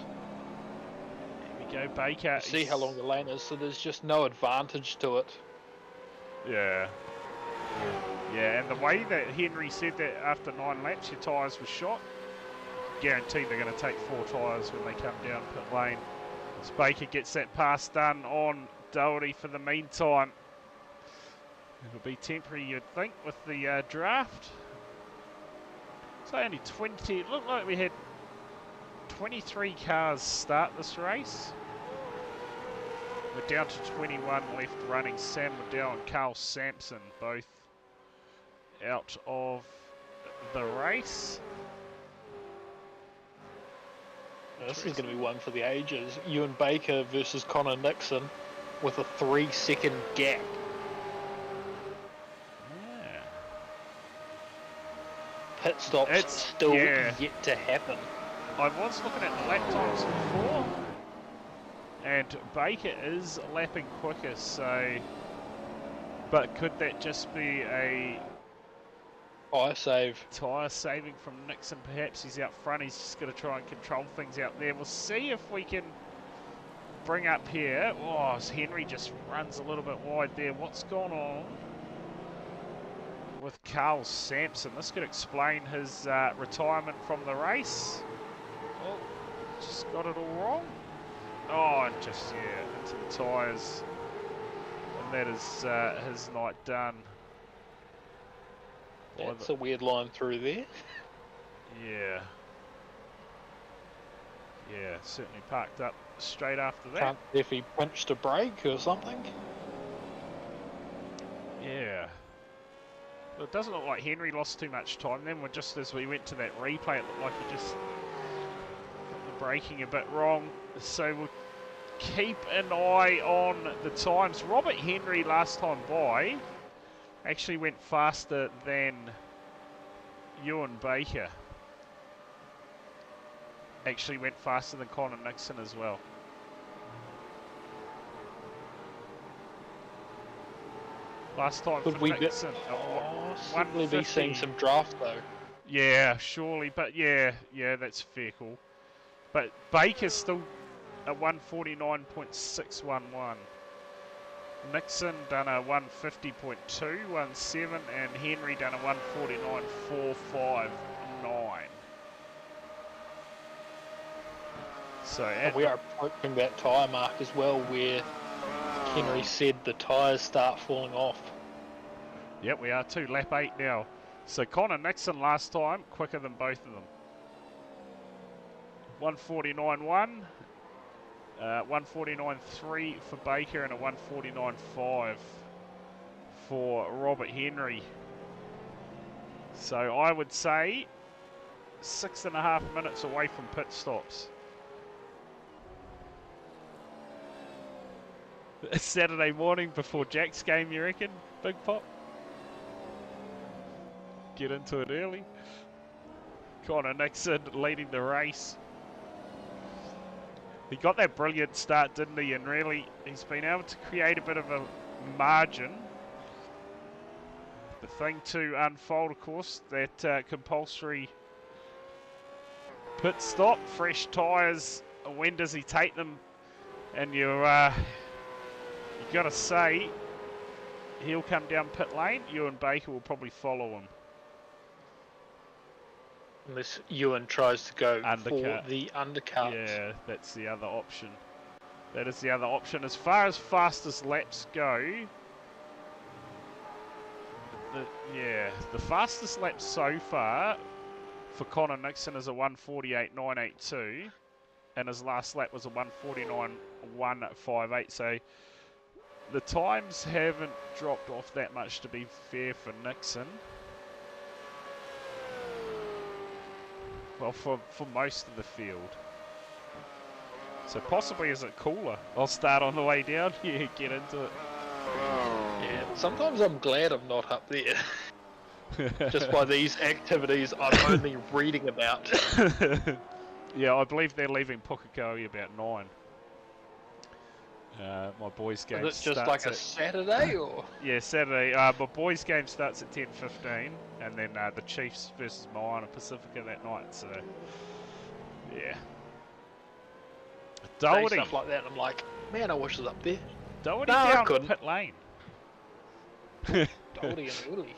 Here we go, Baker.
You see how long the lane is, so there's just no advantage to it.
Yeah. Yeah, and the way that Henry said that after 9 laps your tyres were shot, guaranteed they're going to take 4 tyres when they come down pit lane. As Baker gets that pass done on Doherty for the meantime. It'll be temporary, you'd think, with the draft. So only 20, it looked like we had 23 cars start this race. We're down to 21 left running. Sam Liddell and Carl Sampson both out of the race.
This is going to be one for the ages. Ewan Baker versus Connor Nixon with a 3-second gap.
Yeah.
Pit stops
It's-
still
yeah.
yet to happen.
I was looking at the lap times before, and Baker is lapping quicker, so... But could that just be a
I save.
tyre saving from Nixon? Perhaps he's out front, he's just going to try and control things out there. We'll see if we can bring up here. Oh, Henry just runs a little bit wide there. What's gone on with Carl Sampson? This could explain his retirement from the race. Oh, just got it all wrong. Oh, and just, yeah, into the tyres. And that is his night done.
That's a weird line through there.
Yeah. Yeah, certainly parked up straight after that.
Can't see if he pinched a brake or something.
Yeah. Well, it doesn't look like Henry lost too much time then. Just as we went to that replay, it looked like he just got the braking a bit wrong. So we'll keep an eye on the times. Robert Henry last time by actually went faster than Ewan Baker. Actually went faster than Connor Nixon as well. Last time
Could
for
we
Nixon.
possibly be seeing
150.
some draft though?
Yeah, surely, but yeah, that's fair call. But Baker's still a 149.611. Nixon done a 150.217 and Henry done a 149.459. So
And we are approaching that tyre mark as well where Henry said the tyres start falling off.
Yep, we are too. Lap 8 now. So Connor Nixon last time, quicker than both of them. 149.1, 149.3 for Baker, and a 149.5 for Robert Henry. So I would say 6.5 minutes away from pit stops. A Saturday morning before Jack's game, you reckon, Big Pop? Get into it early. Connor Nixon leading the race. He got that brilliant start, didn't he? And really, he's been able to create a bit of a margin. The thing to unfold, of course, that compulsory pit stop, fresh tyres. When does he take them? And you got to say, he'll come down pit lane. Ewan Baker will probably follow him.
Unless Ewan tries to go
Undercut.
for the undercut.
Yeah, that's the other option. That is the other option. As far as fastest laps go, the fastest lap so far for Connor Nixon is a 1:48.982, and his last lap was a 1:49.158. So the times haven't dropped off that much, to be fair, for Nixon. Well, for most of the field. So possibly is it cooler? I'll start on the way down. Yeah, get into it.
Yeah, sometimes I'm glad I'm not up there. Just by these activities I'm only reading about.
Yeah, I believe they're leaving Pukekohe about 9. My boys' game
Is it just
starts
like a
at,
Saturday or?
yeah, Saturday. My boys' game starts at 10:15, and then the Chiefs versus Moana Pacifica that night. So, yeah.
Say
Doherty,
stuff like that, and I'm like, man, I wish I was up there.
Doherty
No, I
down
couldn't.
pit lane.
Goldie and Uli.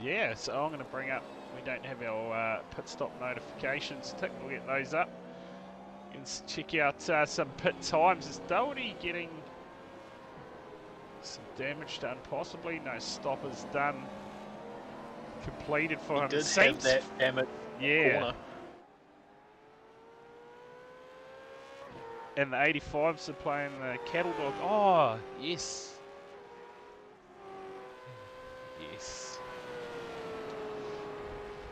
Yeah, so I'm going to bring up. We don't have our pit stop notifications ticked. We'll get those up. You can check out some pit times. Is Doherty getting some damage done? Possibly. No stoppers done. Completed for
He
him.
did
Saints,
have that damage
yeah.
corner.
And the 85s are playing the Cattle Dog. Oh, yes. Yes.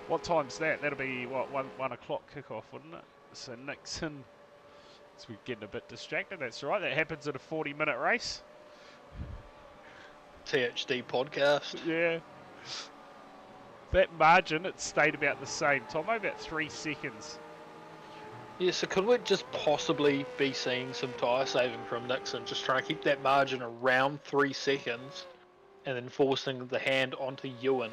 What time's that? That'll be, what, 1 o'clock kickoff, wouldn't it? So Nixon, so we're getting a bit distracted. That's right. That happens at a 40-minute race.
THD podcast.
Yeah. That margin, it stayed about the same, Tomo, about 3 seconds.
Yeah, so could we just possibly be seeing some tyre saving from Nixon, just trying to keep that margin around 3 seconds, and then forcing the hand onto Ewan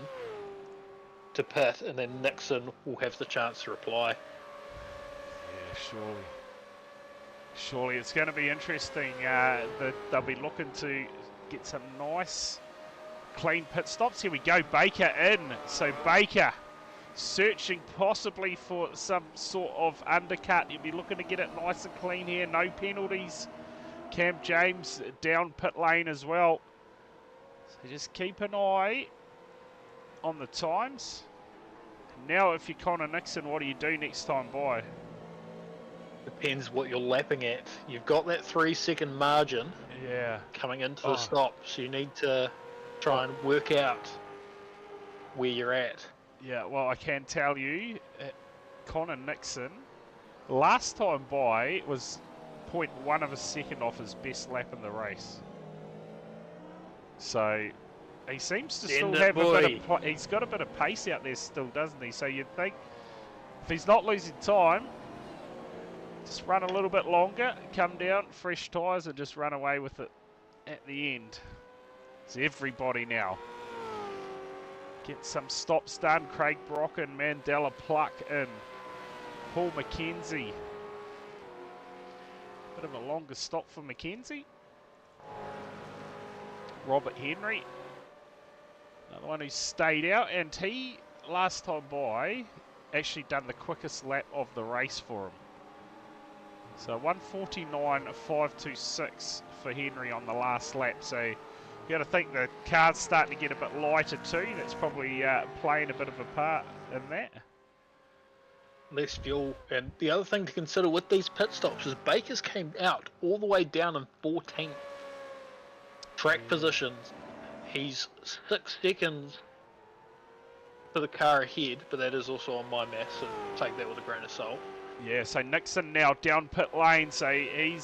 to pit, and then Nixon will have the chance to reply.
Yeah, surely. Surely it's going to be interesting. They'll be looking to get some nice, clean pit stops. Here we go, Baker in. So Baker searching possibly for some sort of undercut. You'll be looking to get it nice and clean here. No penalties. Cam James down pit lane as well. So just keep an eye on the times. Now if you're Connor Nixon, what do you do next time by?
Depends what you're lapping at. You've got that 3 second margin
Yeah.
coming into the stop, so you need to try and work out where you're at.
Yeah, well, I can tell you, Connor Nixon, last time by was 0.1 of a second off his best lap in the race. So he seems to still have a bit of, he's got a bit of pace out there still, doesn't he? So you'd think if he's not losing time, just run a little bit longer, come down, fresh tyres, and just run away with it at the end. It's everybody now. Get some stops done. Craig Brock and Mandela Pluck in. Paul McKenzie. Bit of a longer stop for McKenzie. Robert Henry. Another one who stayed out, and he, last time by, actually done the quickest lap of the race for him. So 1:49.526 for Henry on the last lap. So you got to think the car's starting to get a bit lighter too. That's probably playing a bit of a part in that.
Less fuel, and the other thing to consider with these pit stops is Baker's came out all the way down in 14th. Track positions, he's 6 seconds for the car ahead, but that is also on my maths, so take that with a grain of salt.
Yeah, so Nixon now down pit lane, so he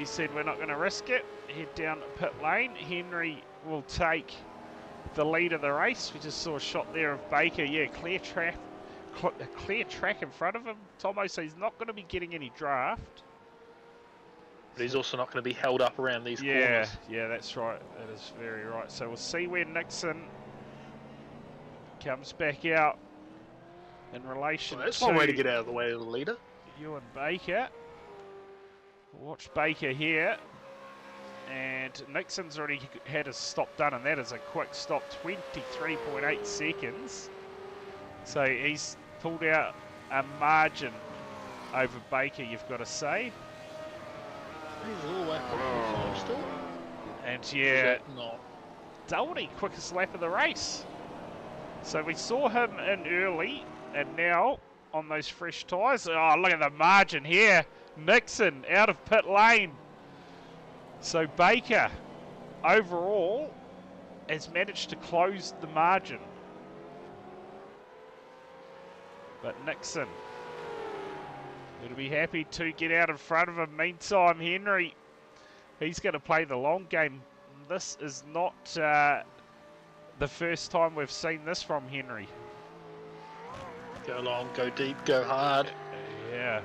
said we're not going to risk it. Head down pit lane. Henry will take the lead of the race. We just saw a shot there of Baker. Yeah, clear track in front of him, Tomo, so he's not going to be getting any draft.
But he's also not going to be held up around these corners.
Yeah, that's right. That is very right. So we'll see where Nixon comes back out in relation
Well, that's
to
one way to get out of the way of the leader.
Ewan Baker. Watch Baker here. And Nixon's already had his stop done, and that is a quick stop, 23.8 seconds. So he's pulled out a margin over Baker, you've got to say.
He's all the way up on time still.
And
Is
yeah,
that not?
Downey, quickest lap of the race. So we saw him in early, and now on those fresh tyres. Oh, look at the margin here. Nixon out of pit lane. So Baker, overall, has managed to close the margin. But Nixon, he'll be happy to get out in front of him. Meantime, Henry, he's going to play the long game. This is not the first time we've seen this from Henry.
Go long, go deep, go hard.
Yeah.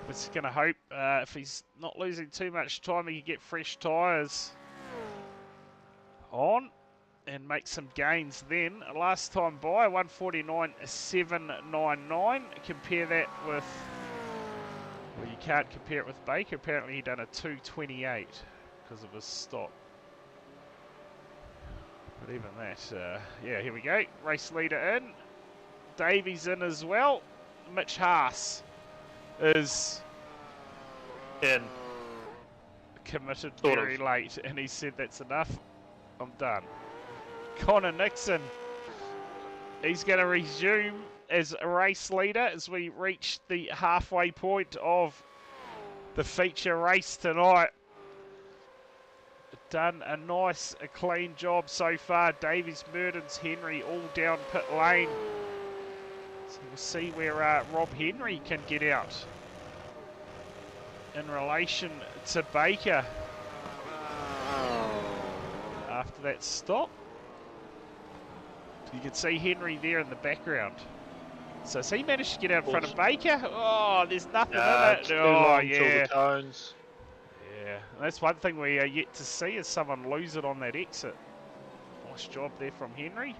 We're just going to hope if he's not losing too much time, he can get fresh tyres on and make some gains then. Last time by, 149.799. Compare that with, well, you can't compare it with Baker. Apparently he done a 228 because of his stop. But even that, yeah, here we go. Race leader in. Davies in as well. Mitch Haas is
In.
committed
Sort
very
of.
late, and he said that's enough. I'm done. Connor Nixon, he's going to resume as a race leader as we reach the halfway point of the feature race tonight. Done a nice, a clean job so far. Davies, Murdens, Henry all down pit lane. So we'll see where Rob Henry can get out in relation to Baker after that stop. You can see Henry there in the background. So has he managed to get out in front of Baker? Oh, there's nothing in it.
Too
Oh,
long till
yeah.
the cones.
Yeah, and that's one thing we are yet to see is someone lose it on that exit. Nice job there from Henry.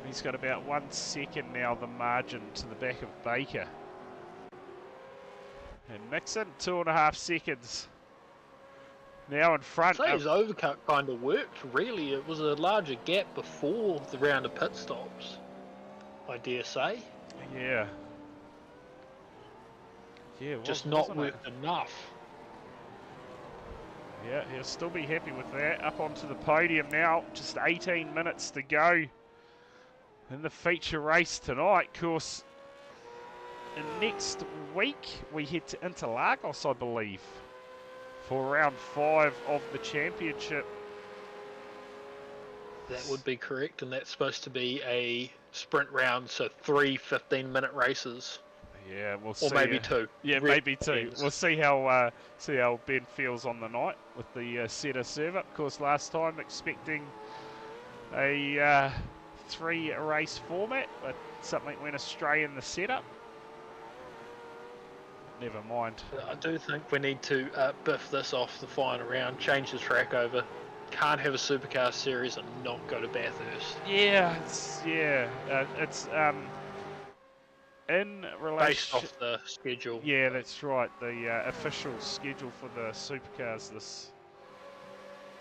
He's got about 1 second now, the margin to the back of Baker. And Nixon, 2.5 seconds. Now in front.
I'd say his overcut kind of worked, really. It was a larger gap before the round of pit stops, I dare say.
Yeah. Yeah,
Just
wasn't
not worked enough.
Yeah, he'll still be happy with that. Up onto the podium now. Just 18 minutes to go in the feature race tonight. Of course, next week we head to Interlagos, I believe, for round 5 of the championship.
That would be correct, and that's supposed to be a sprint round, so 3 15-minute races.
Yeah, we'll see.
Or maybe 2.
Yeah, maybe 2. We'll see how Ben feels on the night with the setter serve up. Of course, last time expecting a 3-race format, but something went astray in the setup. Never mind.
I do think we need to biff this off the final round, change the track over. Can't have a supercar series and not go to Bathurst.
Yeah, it's in relation.
Based off the schedule.
Yeah, that's right. The official schedule for the supercars this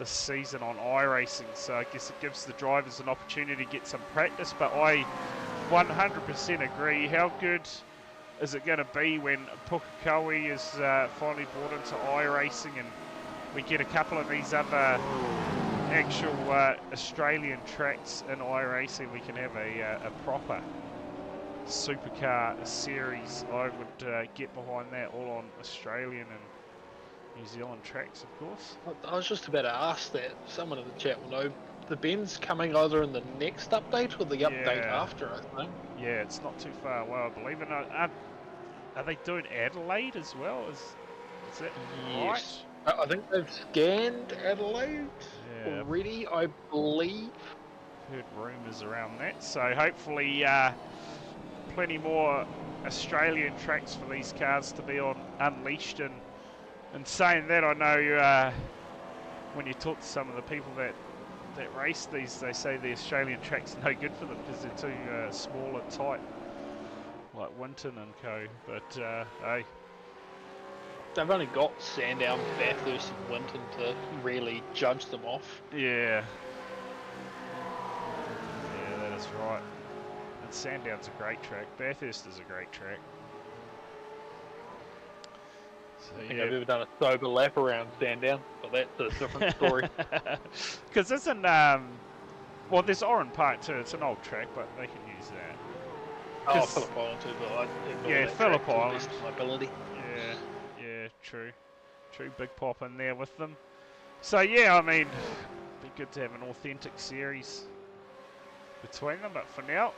season on iRacing. So I guess it gives the drivers an opportunity to get some practice. But I 100% agree. How good is it going to be when Pukekohe is finally brought into iRacing and we get a couple of these other actual Australian tracks in iRacing? We can have a proper supercar series. I would get behind that, all on Australian and New Zealand tracks, of course.
I was just about to ask that. Someone in the chat will know. The Ben's coming either in the next update or the update after, I think.
Yeah, it's not too far away, I believe. And are they doing Adelaide as well? Is that
Yes.
right?
I think they've scanned Adelaide already, I believe.
Heard rumours around that. So hopefully plenty more Australian tracks for these cars to be on Unleashed. And saying that, I know when you talk to some of the people that race these, they say the Australian track's no good for them because they're too small and tight, like Winton and co. But hey,
They've only got Sandown, Bathurst and Winton to really judge them off.
yeah, that is right. Sandown's a great track. Bathurst is a great track. So,
I think I've ever done a sober lap around Sandown, but that's a different story.
Because isn't well, there's Oran Park too. It's an old track, but they can use that.
Oh, Phillip Island too, but I ignore
Yeah,
that
Phillip
track to the
Island.
best of my ability.
Yeah, true. Big pop in there with them. So yeah, I mean, be good to have an authentic series between them, but for now,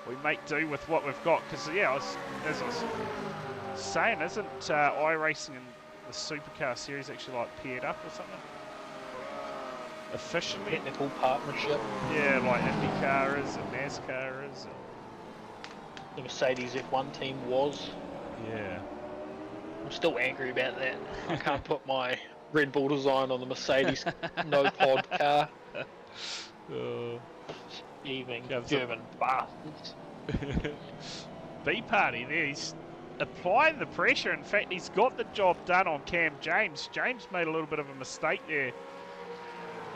we make do with what we've got. Because yeah, as I was saying, isn't iRacing and the Supercar series actually like paired up or something? Officially?
Technical partnership.
Yeah, like IndyCar is and NASCAR is. And
The Mercedes F1 team was.
yeah.
I'm still angry about that. I can't put my Red Bull design on the Mercedes no pod car. Even German bastards.
B party there. He's applying the pressure. In fact, he's got the job done on Cam James. James made a little bit of a mistake there.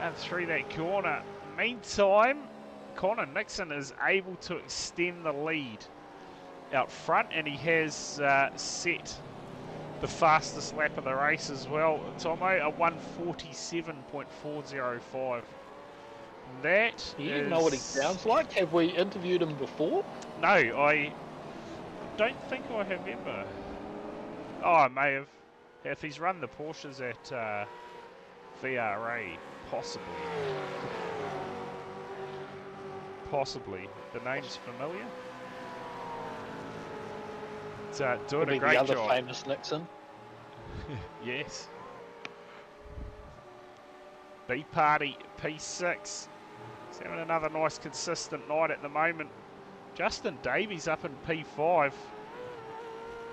And through that corner. Meantime, Connor Nixon is able to extend the lead out front, and he has set the fastest lap of the race as well. Tomo, a 1:47.405. That
Do you know what he sounds like? Have we interviewed him before?
No, I don't think I have ever. Oh, I may have. If he's run the Porsches at VRA, possibly. Possibly. The name's familiar. It's doing a great
the other
job.
famous Nixon.
Yes. B Party P6. He's having another nice consistent night at the moment. Justin Davies up in P5.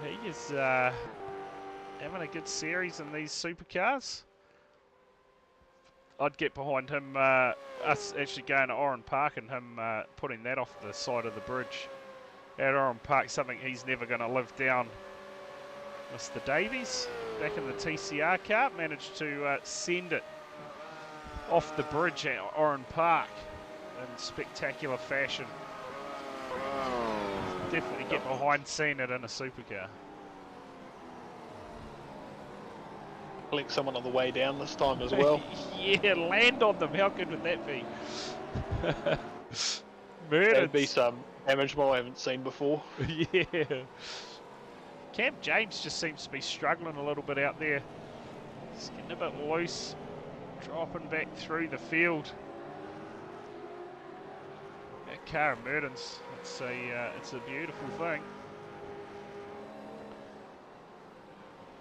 He is having a good series in these supercars. I'd get behind him, us actually going to Oran Park and him putting that off the side of the bridge. At Oran Park, something he's never going to live down. Mr. Davies, back in the TCR car, managed to send it off the bridge at Oran Park in spectacular fashion. Definitely get behind seeing it in a supercar.
Collect someone on the way down this time as well.
Yeah, land on them. How good would that be?
That'd be some damage I haven't seen before.
Yeah. Cam James just seems to be struggling a little bit out there. He's getting a bit loose, dropping back through the field. That car of Mertens, it's a beautiful thing.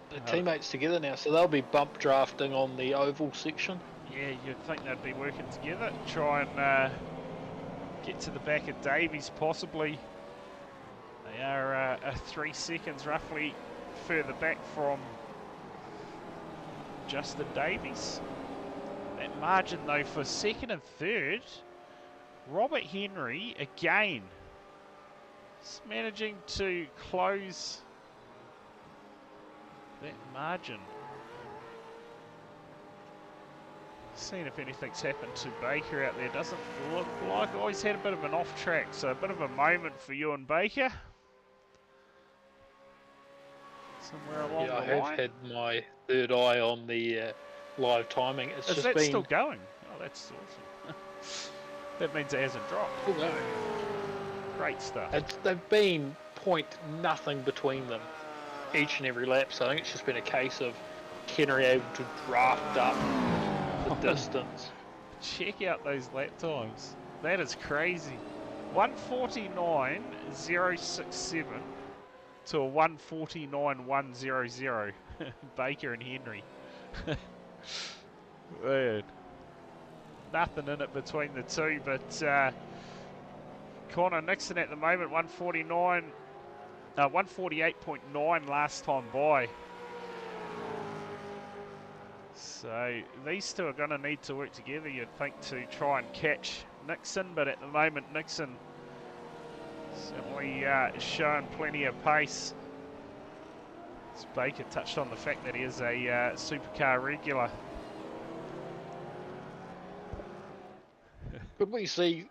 They're teammates together now, so they'll be bump drafting on the oval section.
Yeah, you'd think they'd be working together, try and get to the back of Davies possibly. They are 3 seconds roughly further back from Justin Davies. That margin though for second and third, Robert Henry again is managing to close that margin. Seeing if anything's happened to Baker out there. Doesn't look like. Always had a bit of an off track, so a bit of a moment for Ewan Baker. Somewhere along
Yeah, I
the
have
line.
had my third eye on the live timing. It's
Is
just
that
been
still going? Oh, that's awesome. That means it hasn't dropped.
still going.
Great stuff.
They've been point nothing between them each and every lap, so I think it's just been a case of Henry able to draft up the distance.
Check out those lap times. That is crazy. 1:49.067 to a 1:49.100. Baker and Henry. Man. Nothing in it between the two, but Connor Nixon at the moment 148.9 last time by. So these two are going to need to work together, you'd think, to try and catch Nixon, but at the moment Nixon certainly showing plenty of pace. As Baker touched on the fact that he is a supercar regular.
Could we see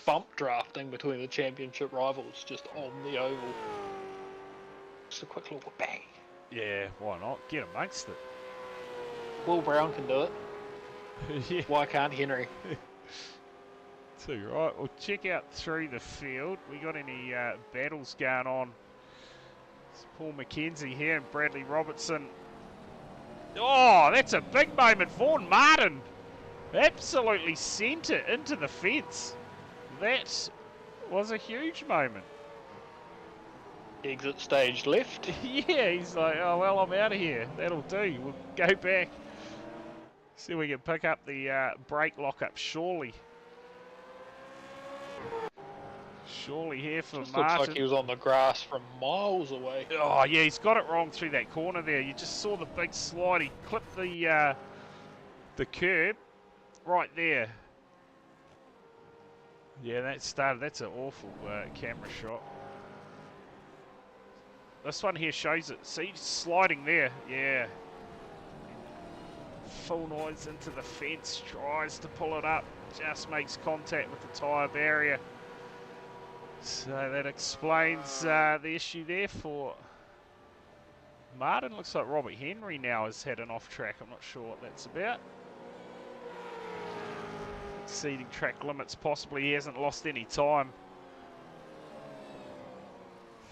bump drafting between the championship rivals just on the oval. Just a quick little bang.
Yeah, why not? Get amongst it.
Will Brown can do it.
Yeah,
Why can't Henry?
too right. We'll check out through the field. We got any battles going on? It's Paul McKenzie here and Bradley Robertson. Oh, that's a big moment. Vaughan Martin absolutely sent it into the fence. That was a huge moment.
Exit stage left.
Yeah, he's like, oh, well, I'm out of here. That'll do. We'll go back. See if we can pick up the brake lockup, surely. Surely here for
Just
Martin.
looks like he was on the grass from miles away.
Oh, yeah, he's got it wrong through that corner there. You just saw the big slide. He clipped the curb right there. Yeah, that's an awful camera shot. This one here shows it. See, sliding there. Yeah. Full noise into the fence. Tries to pull it up. Just makes contact with the tyre barrier. So that explains the issue there for Martin. Looks like Robert Henry now has had an off track. I'm not sure what that's about. Exceeding track limits, possibly. He hasn't lost any time.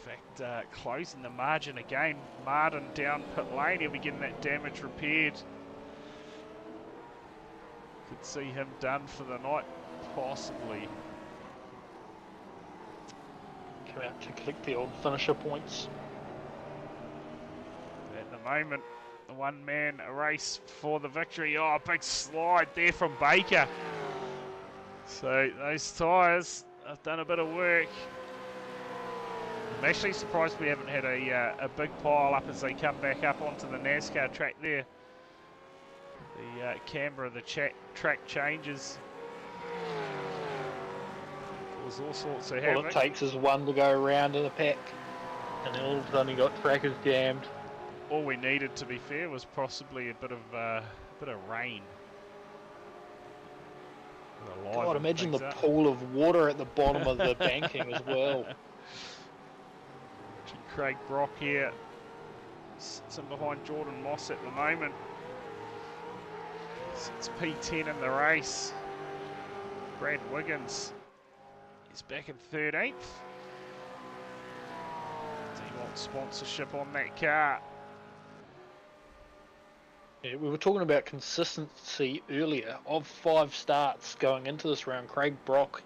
In fact, closing the margin again. Martin down pit lane. He'll be getting that damage repaired. Could see him done for the night, possibly.
Come out to collect the old finisher points.
At the moment, the one-man race for the victory. Oh, big slide there from Baker. So those tyres have done a bit of work. I'm actually surprised we haven't had a big pile up as they come back up onto the NASCAR track there. The Canberra, the track changes. Cause all sorts of havoc.
All it takes is one to go around in a pack, and then all of a sudden you got trackers jammed.
All we needed, to be fair, was possibly a bit of rain.
God, imagine the pool of water at the bottom of the banking as well.
Craig Brock here sits in behind Jordan Moss at the moment. It's P10 in the race. Brad Wiggins is back in 13th. Do you want sponsorship on that car?
Yeah, we were talking about consistency earlier. Of 5 starts going into this round, Craig Brock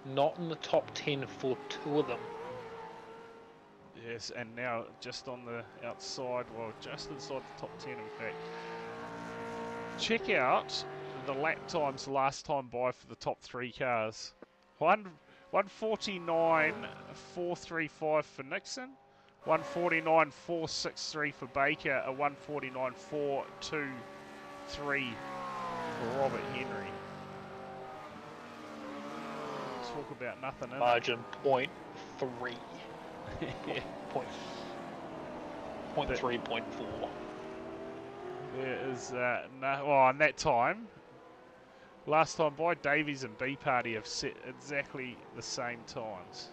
not in the top 10 for 2 of them.
Yes, and now just on the outside, well, just inside the top 10 in fact. Check out the lap times last time by for the top 3 cars. 149.435 for Nixon, 149.463 for Baker, a 149.423 for Robert Henry. Talk about nothing in
Margin
it.
0.3.
Yeah.
Point 0.3, 0.4.
There is no. Oh, and that time, last time by, Davies and B Party have set exactly the same times.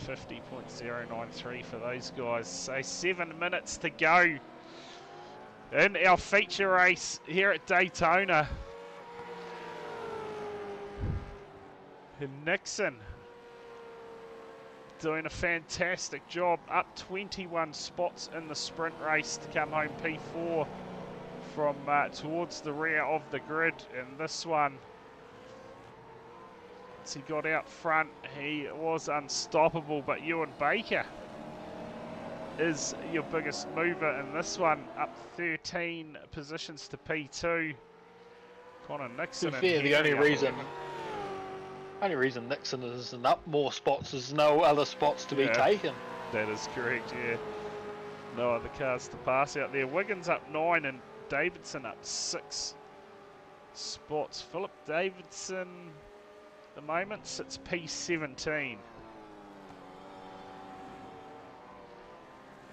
150.093 for those guys. So 7 minutes to go in our feature race here at Daytona. And Nixon doing a fantastic job, up 21 spots in the sprint race to come home P4 from towards the rear of the grid. And this one, as he got out front, he was unstoppable, but Ewan Baker is your biggest mover in this one, up 13 positions to P2. Connor Nixon.
To be fair, the only reason Nixon isn't up more spots is no other spots to be taken.
That is correct, yeah. No other cars to pass out there. Wiggins up 9 and Davidson up 6 spots. Philip Davidson at the moment sits P17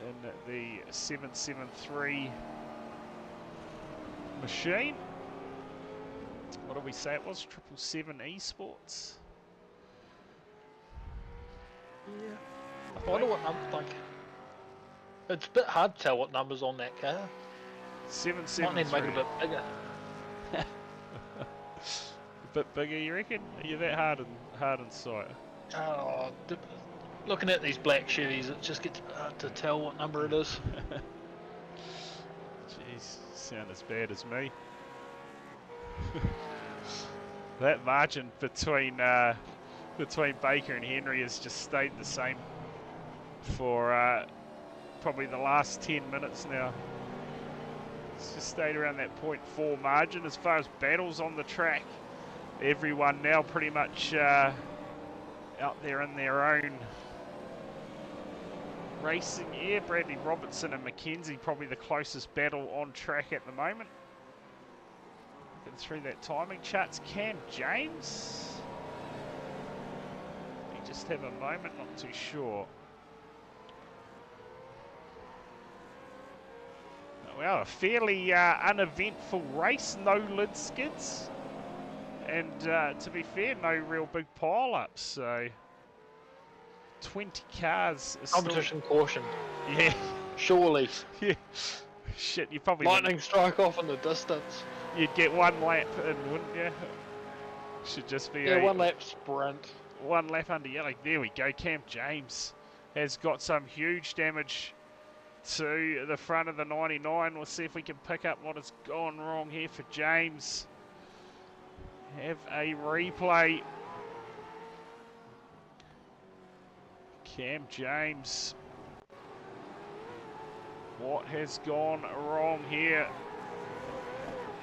in the 773 machine. What did we say it was? 777 Esports.
Yeah.
I
I wonder
think.
what number, like... It's a bit hard to tell what number's on that car. Might need to make it
773.
a bit bigger.
A bit bigger, you reckon? Are you that hard in sight?
Oh, looking at these black Chevys, it just gets hard to tell what number it is.
Jeez, sound as bad as me. That margin between Baker and Henry has just stayed the same for probably the last 10 minutes now. It's just stayed around that 0.4 margin. As far as battles on the track, everyone now pretty much out there in their own racing. Yeah, Bradley Robertson and Mackenzie probably the closest battle on track at the moment. Looking through that timing charts, Cam James. You just have a moment, not too sure. Well, a fairly uneventful race, no lid skids. And to be fair, no real big pile-ups, so 20 cars.
Competition caution.
Yeah.
Surely.
Yeah. Shit, you probably
Lightning strike off in the distance.
you'd get one lap in, wouldn't you? Should just be
Yeah, one lap sprint.
one lap under yellow. There we go. Cam James has got some huge damage to the front of the 99. We'll see if we can pick up what has gone wrong here for James. Have a replay. Cam James. What has gone wrong here?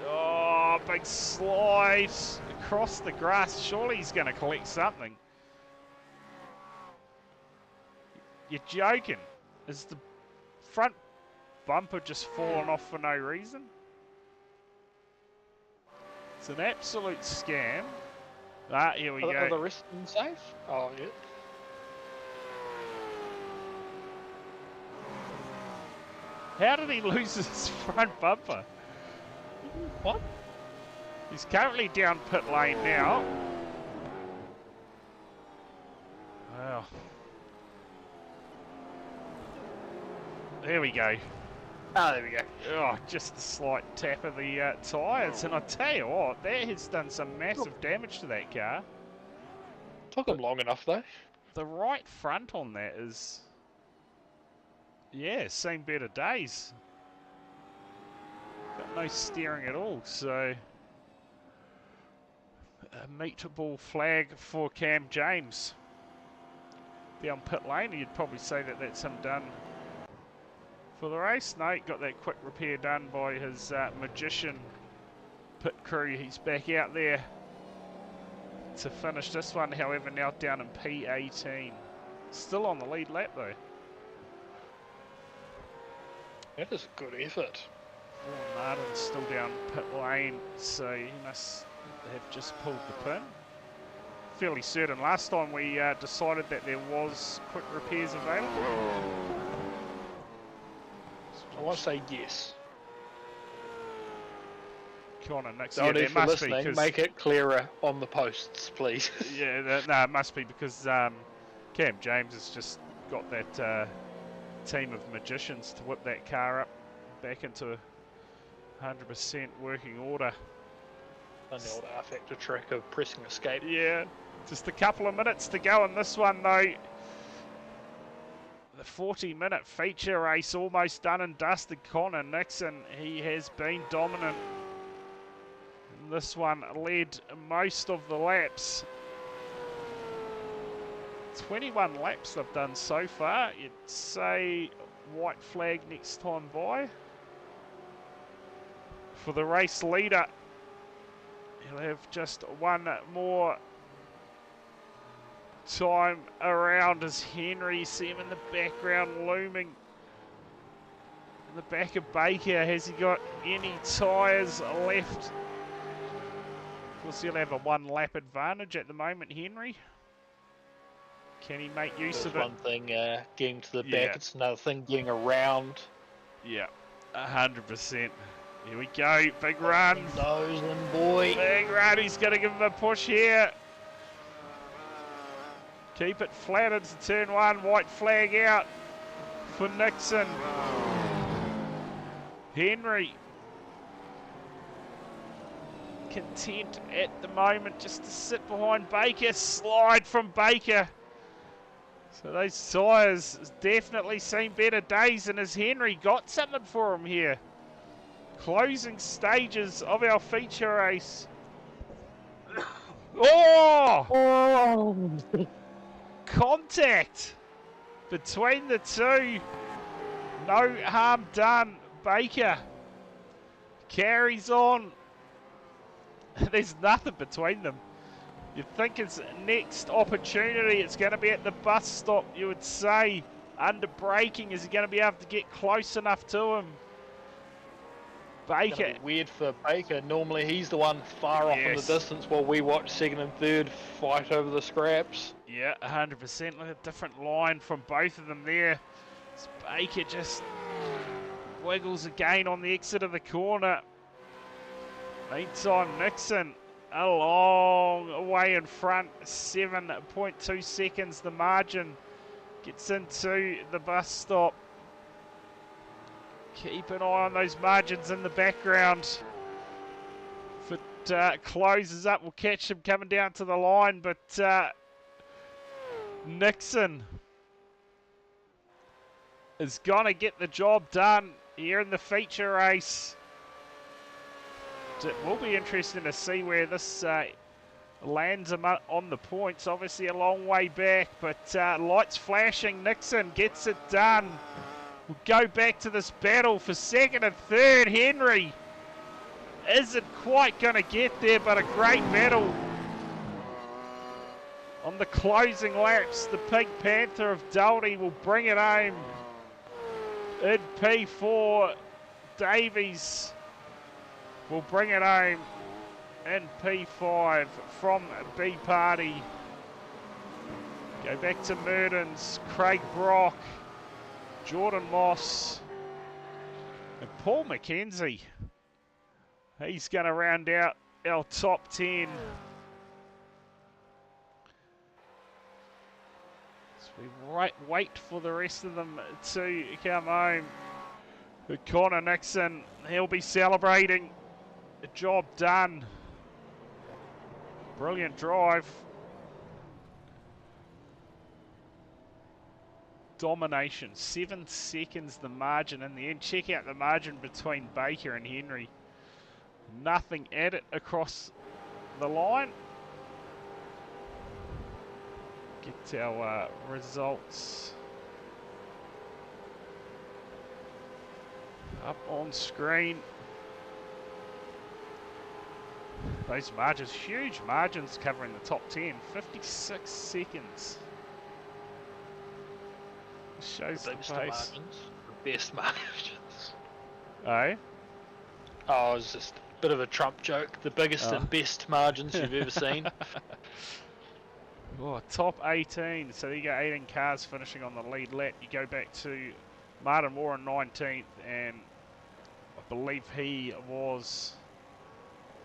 Oh, big slide across the grass. Surely he's going to collect something. You're joking. Is the front bumper just fallen off for no reason? It's an absolute scam. Ah, here we
Are the
go.
rest of them safe? Oh, yeah.
How did he lose his front bumper?
What?
He's currently down pit lane now. Wow. There we go.
Ah, there we go.
Oh, just a slight tap of the tyres. And I tell you what, that has done some massive damage to that car.
Took him long enough, though.
The right front on that is... yeah, seen better days. Got no steering at all, so... a meetable flag for Cam James. Down pit lane, you'd probably say that that's him done for the race. No, got that quick repair done by his magician pit crew. He's back out there to finish this one, however, now down in P18. Still on the lead lap though.
That is a good effort.
Vaughan Martin's still down pit lane, so he must have just pulled the pin. Fairly certain last time we decided that there was quick repairs available.
I want to say yes.
Connor Nix,
No
yeah,
need
there
for
must be,
listening.
'cause
Make it clearer on the posts, please.
yeah, no, it must be because Cam James has just got that team of magicians to whip that car up back into 100% working order.
And the old R factor trick of pressing escape.
Yeah, just a couple of minutes to go in this one though. The 40-minute feature race almost done and dusted. Connor Nixon, he has been dominant. This one led most of the laps. 21 laps they've done so far. You'd say white flag next time by. For the race leader, he'll have just one more time around as Henry, see him in the background looming in the back of Baker. Has he got any tyres left? Of course, he'll have a one lap advantage at the moment, Henry. Can he make use of it?
One thing getting to the
Yeah.
back, it's another thing getting around.
Yeah, 100%. Here we go, big run.
Nose and boy.
Big run, he's going to give him a push here. Keep it flat into turn 1. White flag out for Nixon. Henry content at the moment just to sit behind Baker. Slide from Baker. So those tyres definitely seen better days, and has Henry got something for him here? Closing stages of our feature race. Oh!
Oh!
Contact between the two. No harm done. Baker carries on. There's nothing between them. You'd think his next opportunity, it's going to be at the bus stop, you would say. Under braking, is he going to be able to get close enough to him?
It's
Baker.
gonna be weird for Baker. Normally he's the one far off in the distance while we watch second and third fight over the scraps.
Yeah, 100%. Look at a different line from both of them there. As Baker just wiggles again on the exit of the corner. Meantime, Nixon a long way in front, 7.2 seconds the margin. Gets into the bus stop. Keep an eye on those margins in the background. If it closes up, we'll catch him coming down to the line, but Nixon is going to get the job done here in the feature race. It will be interesting to see where this lands him on the points. Obviously a long way back, but lights flashing. Nixon gets it done. We'll go back to this battle for second and third. Henry isn't quite going to get there, but a great battle. On the closing laps, the Pink Panther of Daldy will bring it home in P4. Davies will bring it home in P5 from B Party. Go back to Merdens, Craig Brock, Jordan Moss, and Paul McKenzie. He's going to round out our top 10. So we wait for the rest of them to come home. Connor Nixon, he'll be celebrating. A job done. Brilliant drive. Domination. 7 seconds the margin in the end. Check out the margin between Baker and Henry. Nothing added across the line. Get our results up on screen. Those margins, huge margins covering the top 10. 56 seconds. Shows the pace.
Margins, the best margins.
Oh?
Oh, it was just a bit of a Trump joke. The biggest and best margins you've ever seen.
Oh, top 18. So you got 18 cars finishing on the lead lap. You go back to Martin Moore in 19th, and I believe he was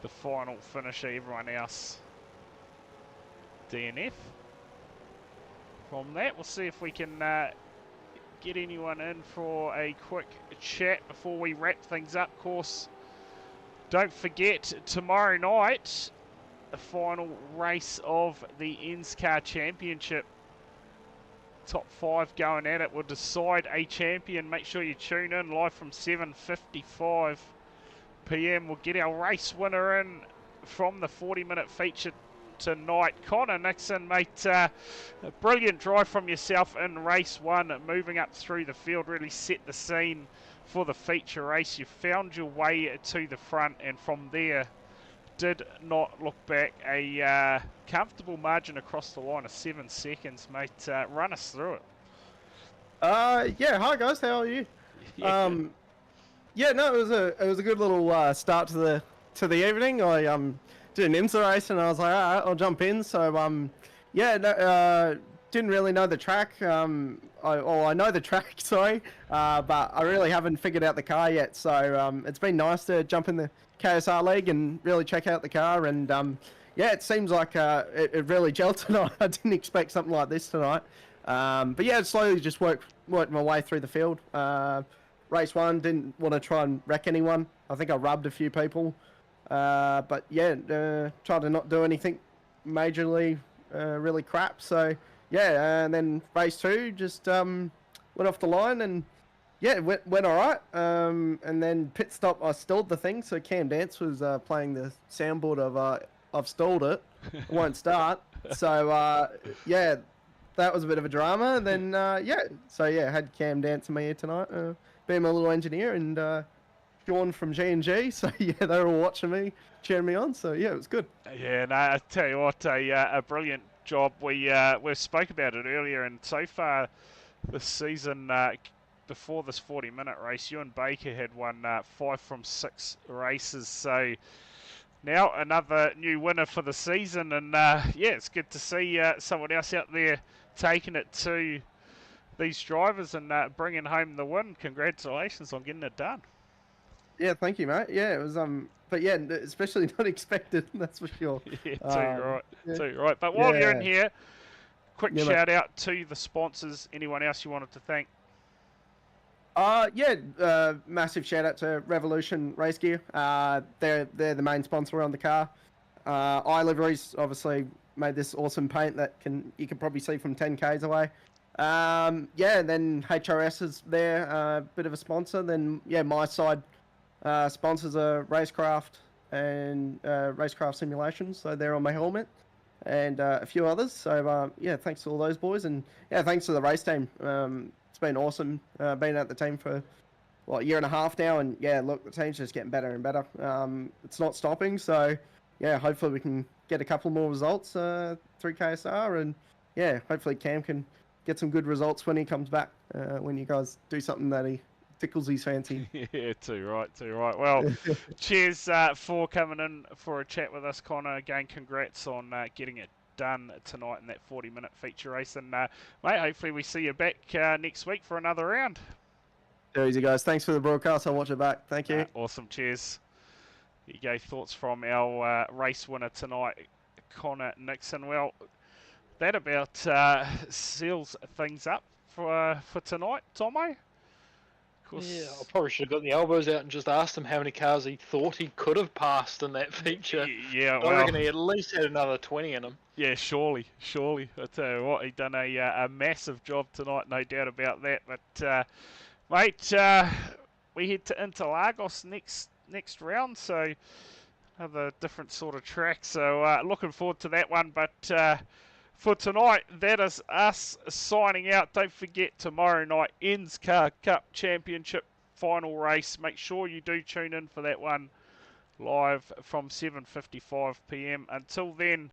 the final finisher. Everyone else DNF. From that, we'll see if we can get anyone in for a quick chat before we wrap things up. Of course, don't forget, tomorrow night, the final race of the NSCAR Championship. Top 5 going at it will decide a champion. Make sure you tune in live from 7:55 PM. We'll get our race winner in from the 40-minute feature tonight. Connor Nixon, mate, a brilliant drive from yourself in race 1, moving up through the field, really set the scene for the feature race. You found your way to the front, and from there did not look back. A comfortable margin across the line of 7 seconds, mate. Run us through it.
Yeah, hi guys, how are you?
Yeah.
Yeah, no, it was a good little start to the evening. I did an IMSA race and I was like, all right, I'll jump in. So yeah, no, didn't really know the track. I know the track, sorry, but I really haven't figured out the car yet. So it's been nice to jump in the KSR league and really check out the car and yeah, it seems like it really gelled tonight. I didn't expect something like this tonight. But yeah, slowly just worked my way through the field. Race 1, didn't want to try and wreck anyone. I think I rubbed a few people. But yeah, tried to not do anything majorly really crap. So yeah, and then race 2 just went off the line and yeah, it went all right. And then pit stop, I stalled the thing. So Cam Dance was playing the soundboard of I've stalled it, it won't start. So yeah, that was a bit of a drama. And then yeah, so yeah, had Cam Dance in my ear tonight, being my little engineer, and Sean from G&G. So yeah, they were all watching me, cheering me on. So yeah, it was good.
Yeah, no, I tell you what, a brilliant job. We spoke about it earlier, and so far this season, before this 40-minute race, you and Baker had won 5 from 6 races. So now another new winner for the season, and yeah, it's good to see someone else out there taking it to these drivers and bringing home the win. Congratulations on getting it done.
Yeah, thank you, mate. Yeah, it was but yeah, especially not expected. That's for sure.
Yeah, too right,
yeah.
too right. But while you're in
Yeah.
here, quick
Yeah,
shout out to the sponsors. Anyone else you wanted to thank?
Yeah, massive shout out to Revolution Race Gear. They're the main sponsor on the car. iLiveries obviously made this awesome paint that you can probably see from 10 k's away. Yeah, and then HRS is there, bit of a sponsor. Then yeah, my side sponsors are Racecraft and Racecraft Simulations, so they're on my helmet, and a few others. So yeah, thanks to all those boys, and yeah, thanks to the race team. It's been awesome. Been at the team for a year and a half now, and yeah, look, the team's just getting better and better. It's not stopping, so yeah, hopefully we can get a couple more results through KSR, and yeah, hopefully Cam can get some good results when he comes back. When you guys do something that he tickles his fancy.
Yeah, too right, too right. Well, cheers for coming in for a chat with us, Connor. Again, congrats on getting it done tonight in that 40-minute feature race, and mate, hopefully we see you back next week for another round.
Too easy, guys. Thanks for the broadcast. I'll watch it back. Thank you.
Awesome, cheers. There you go, thoughts from our race winner tonight, Connor Nixon. Well, that about seals things up for tonight, Tomo.
Yeah, I probably should have got the elbows out and just asked him how many cars he thought he could have passed in that feature.
Yeah,
I reckon he at least had another 20 in him.
Yeah, surely. I tell you what, he done a massive job tonight, no doubt about that. But mate, we head to Interlagos next round, so another different sort of track. So looking forward to that one. But for tonight, that is us signing out. Don't forget, tomorrow night, Ends Car Cup Championship final race. Make sure you do tune in for that one live from 7:55 p.m. Until then,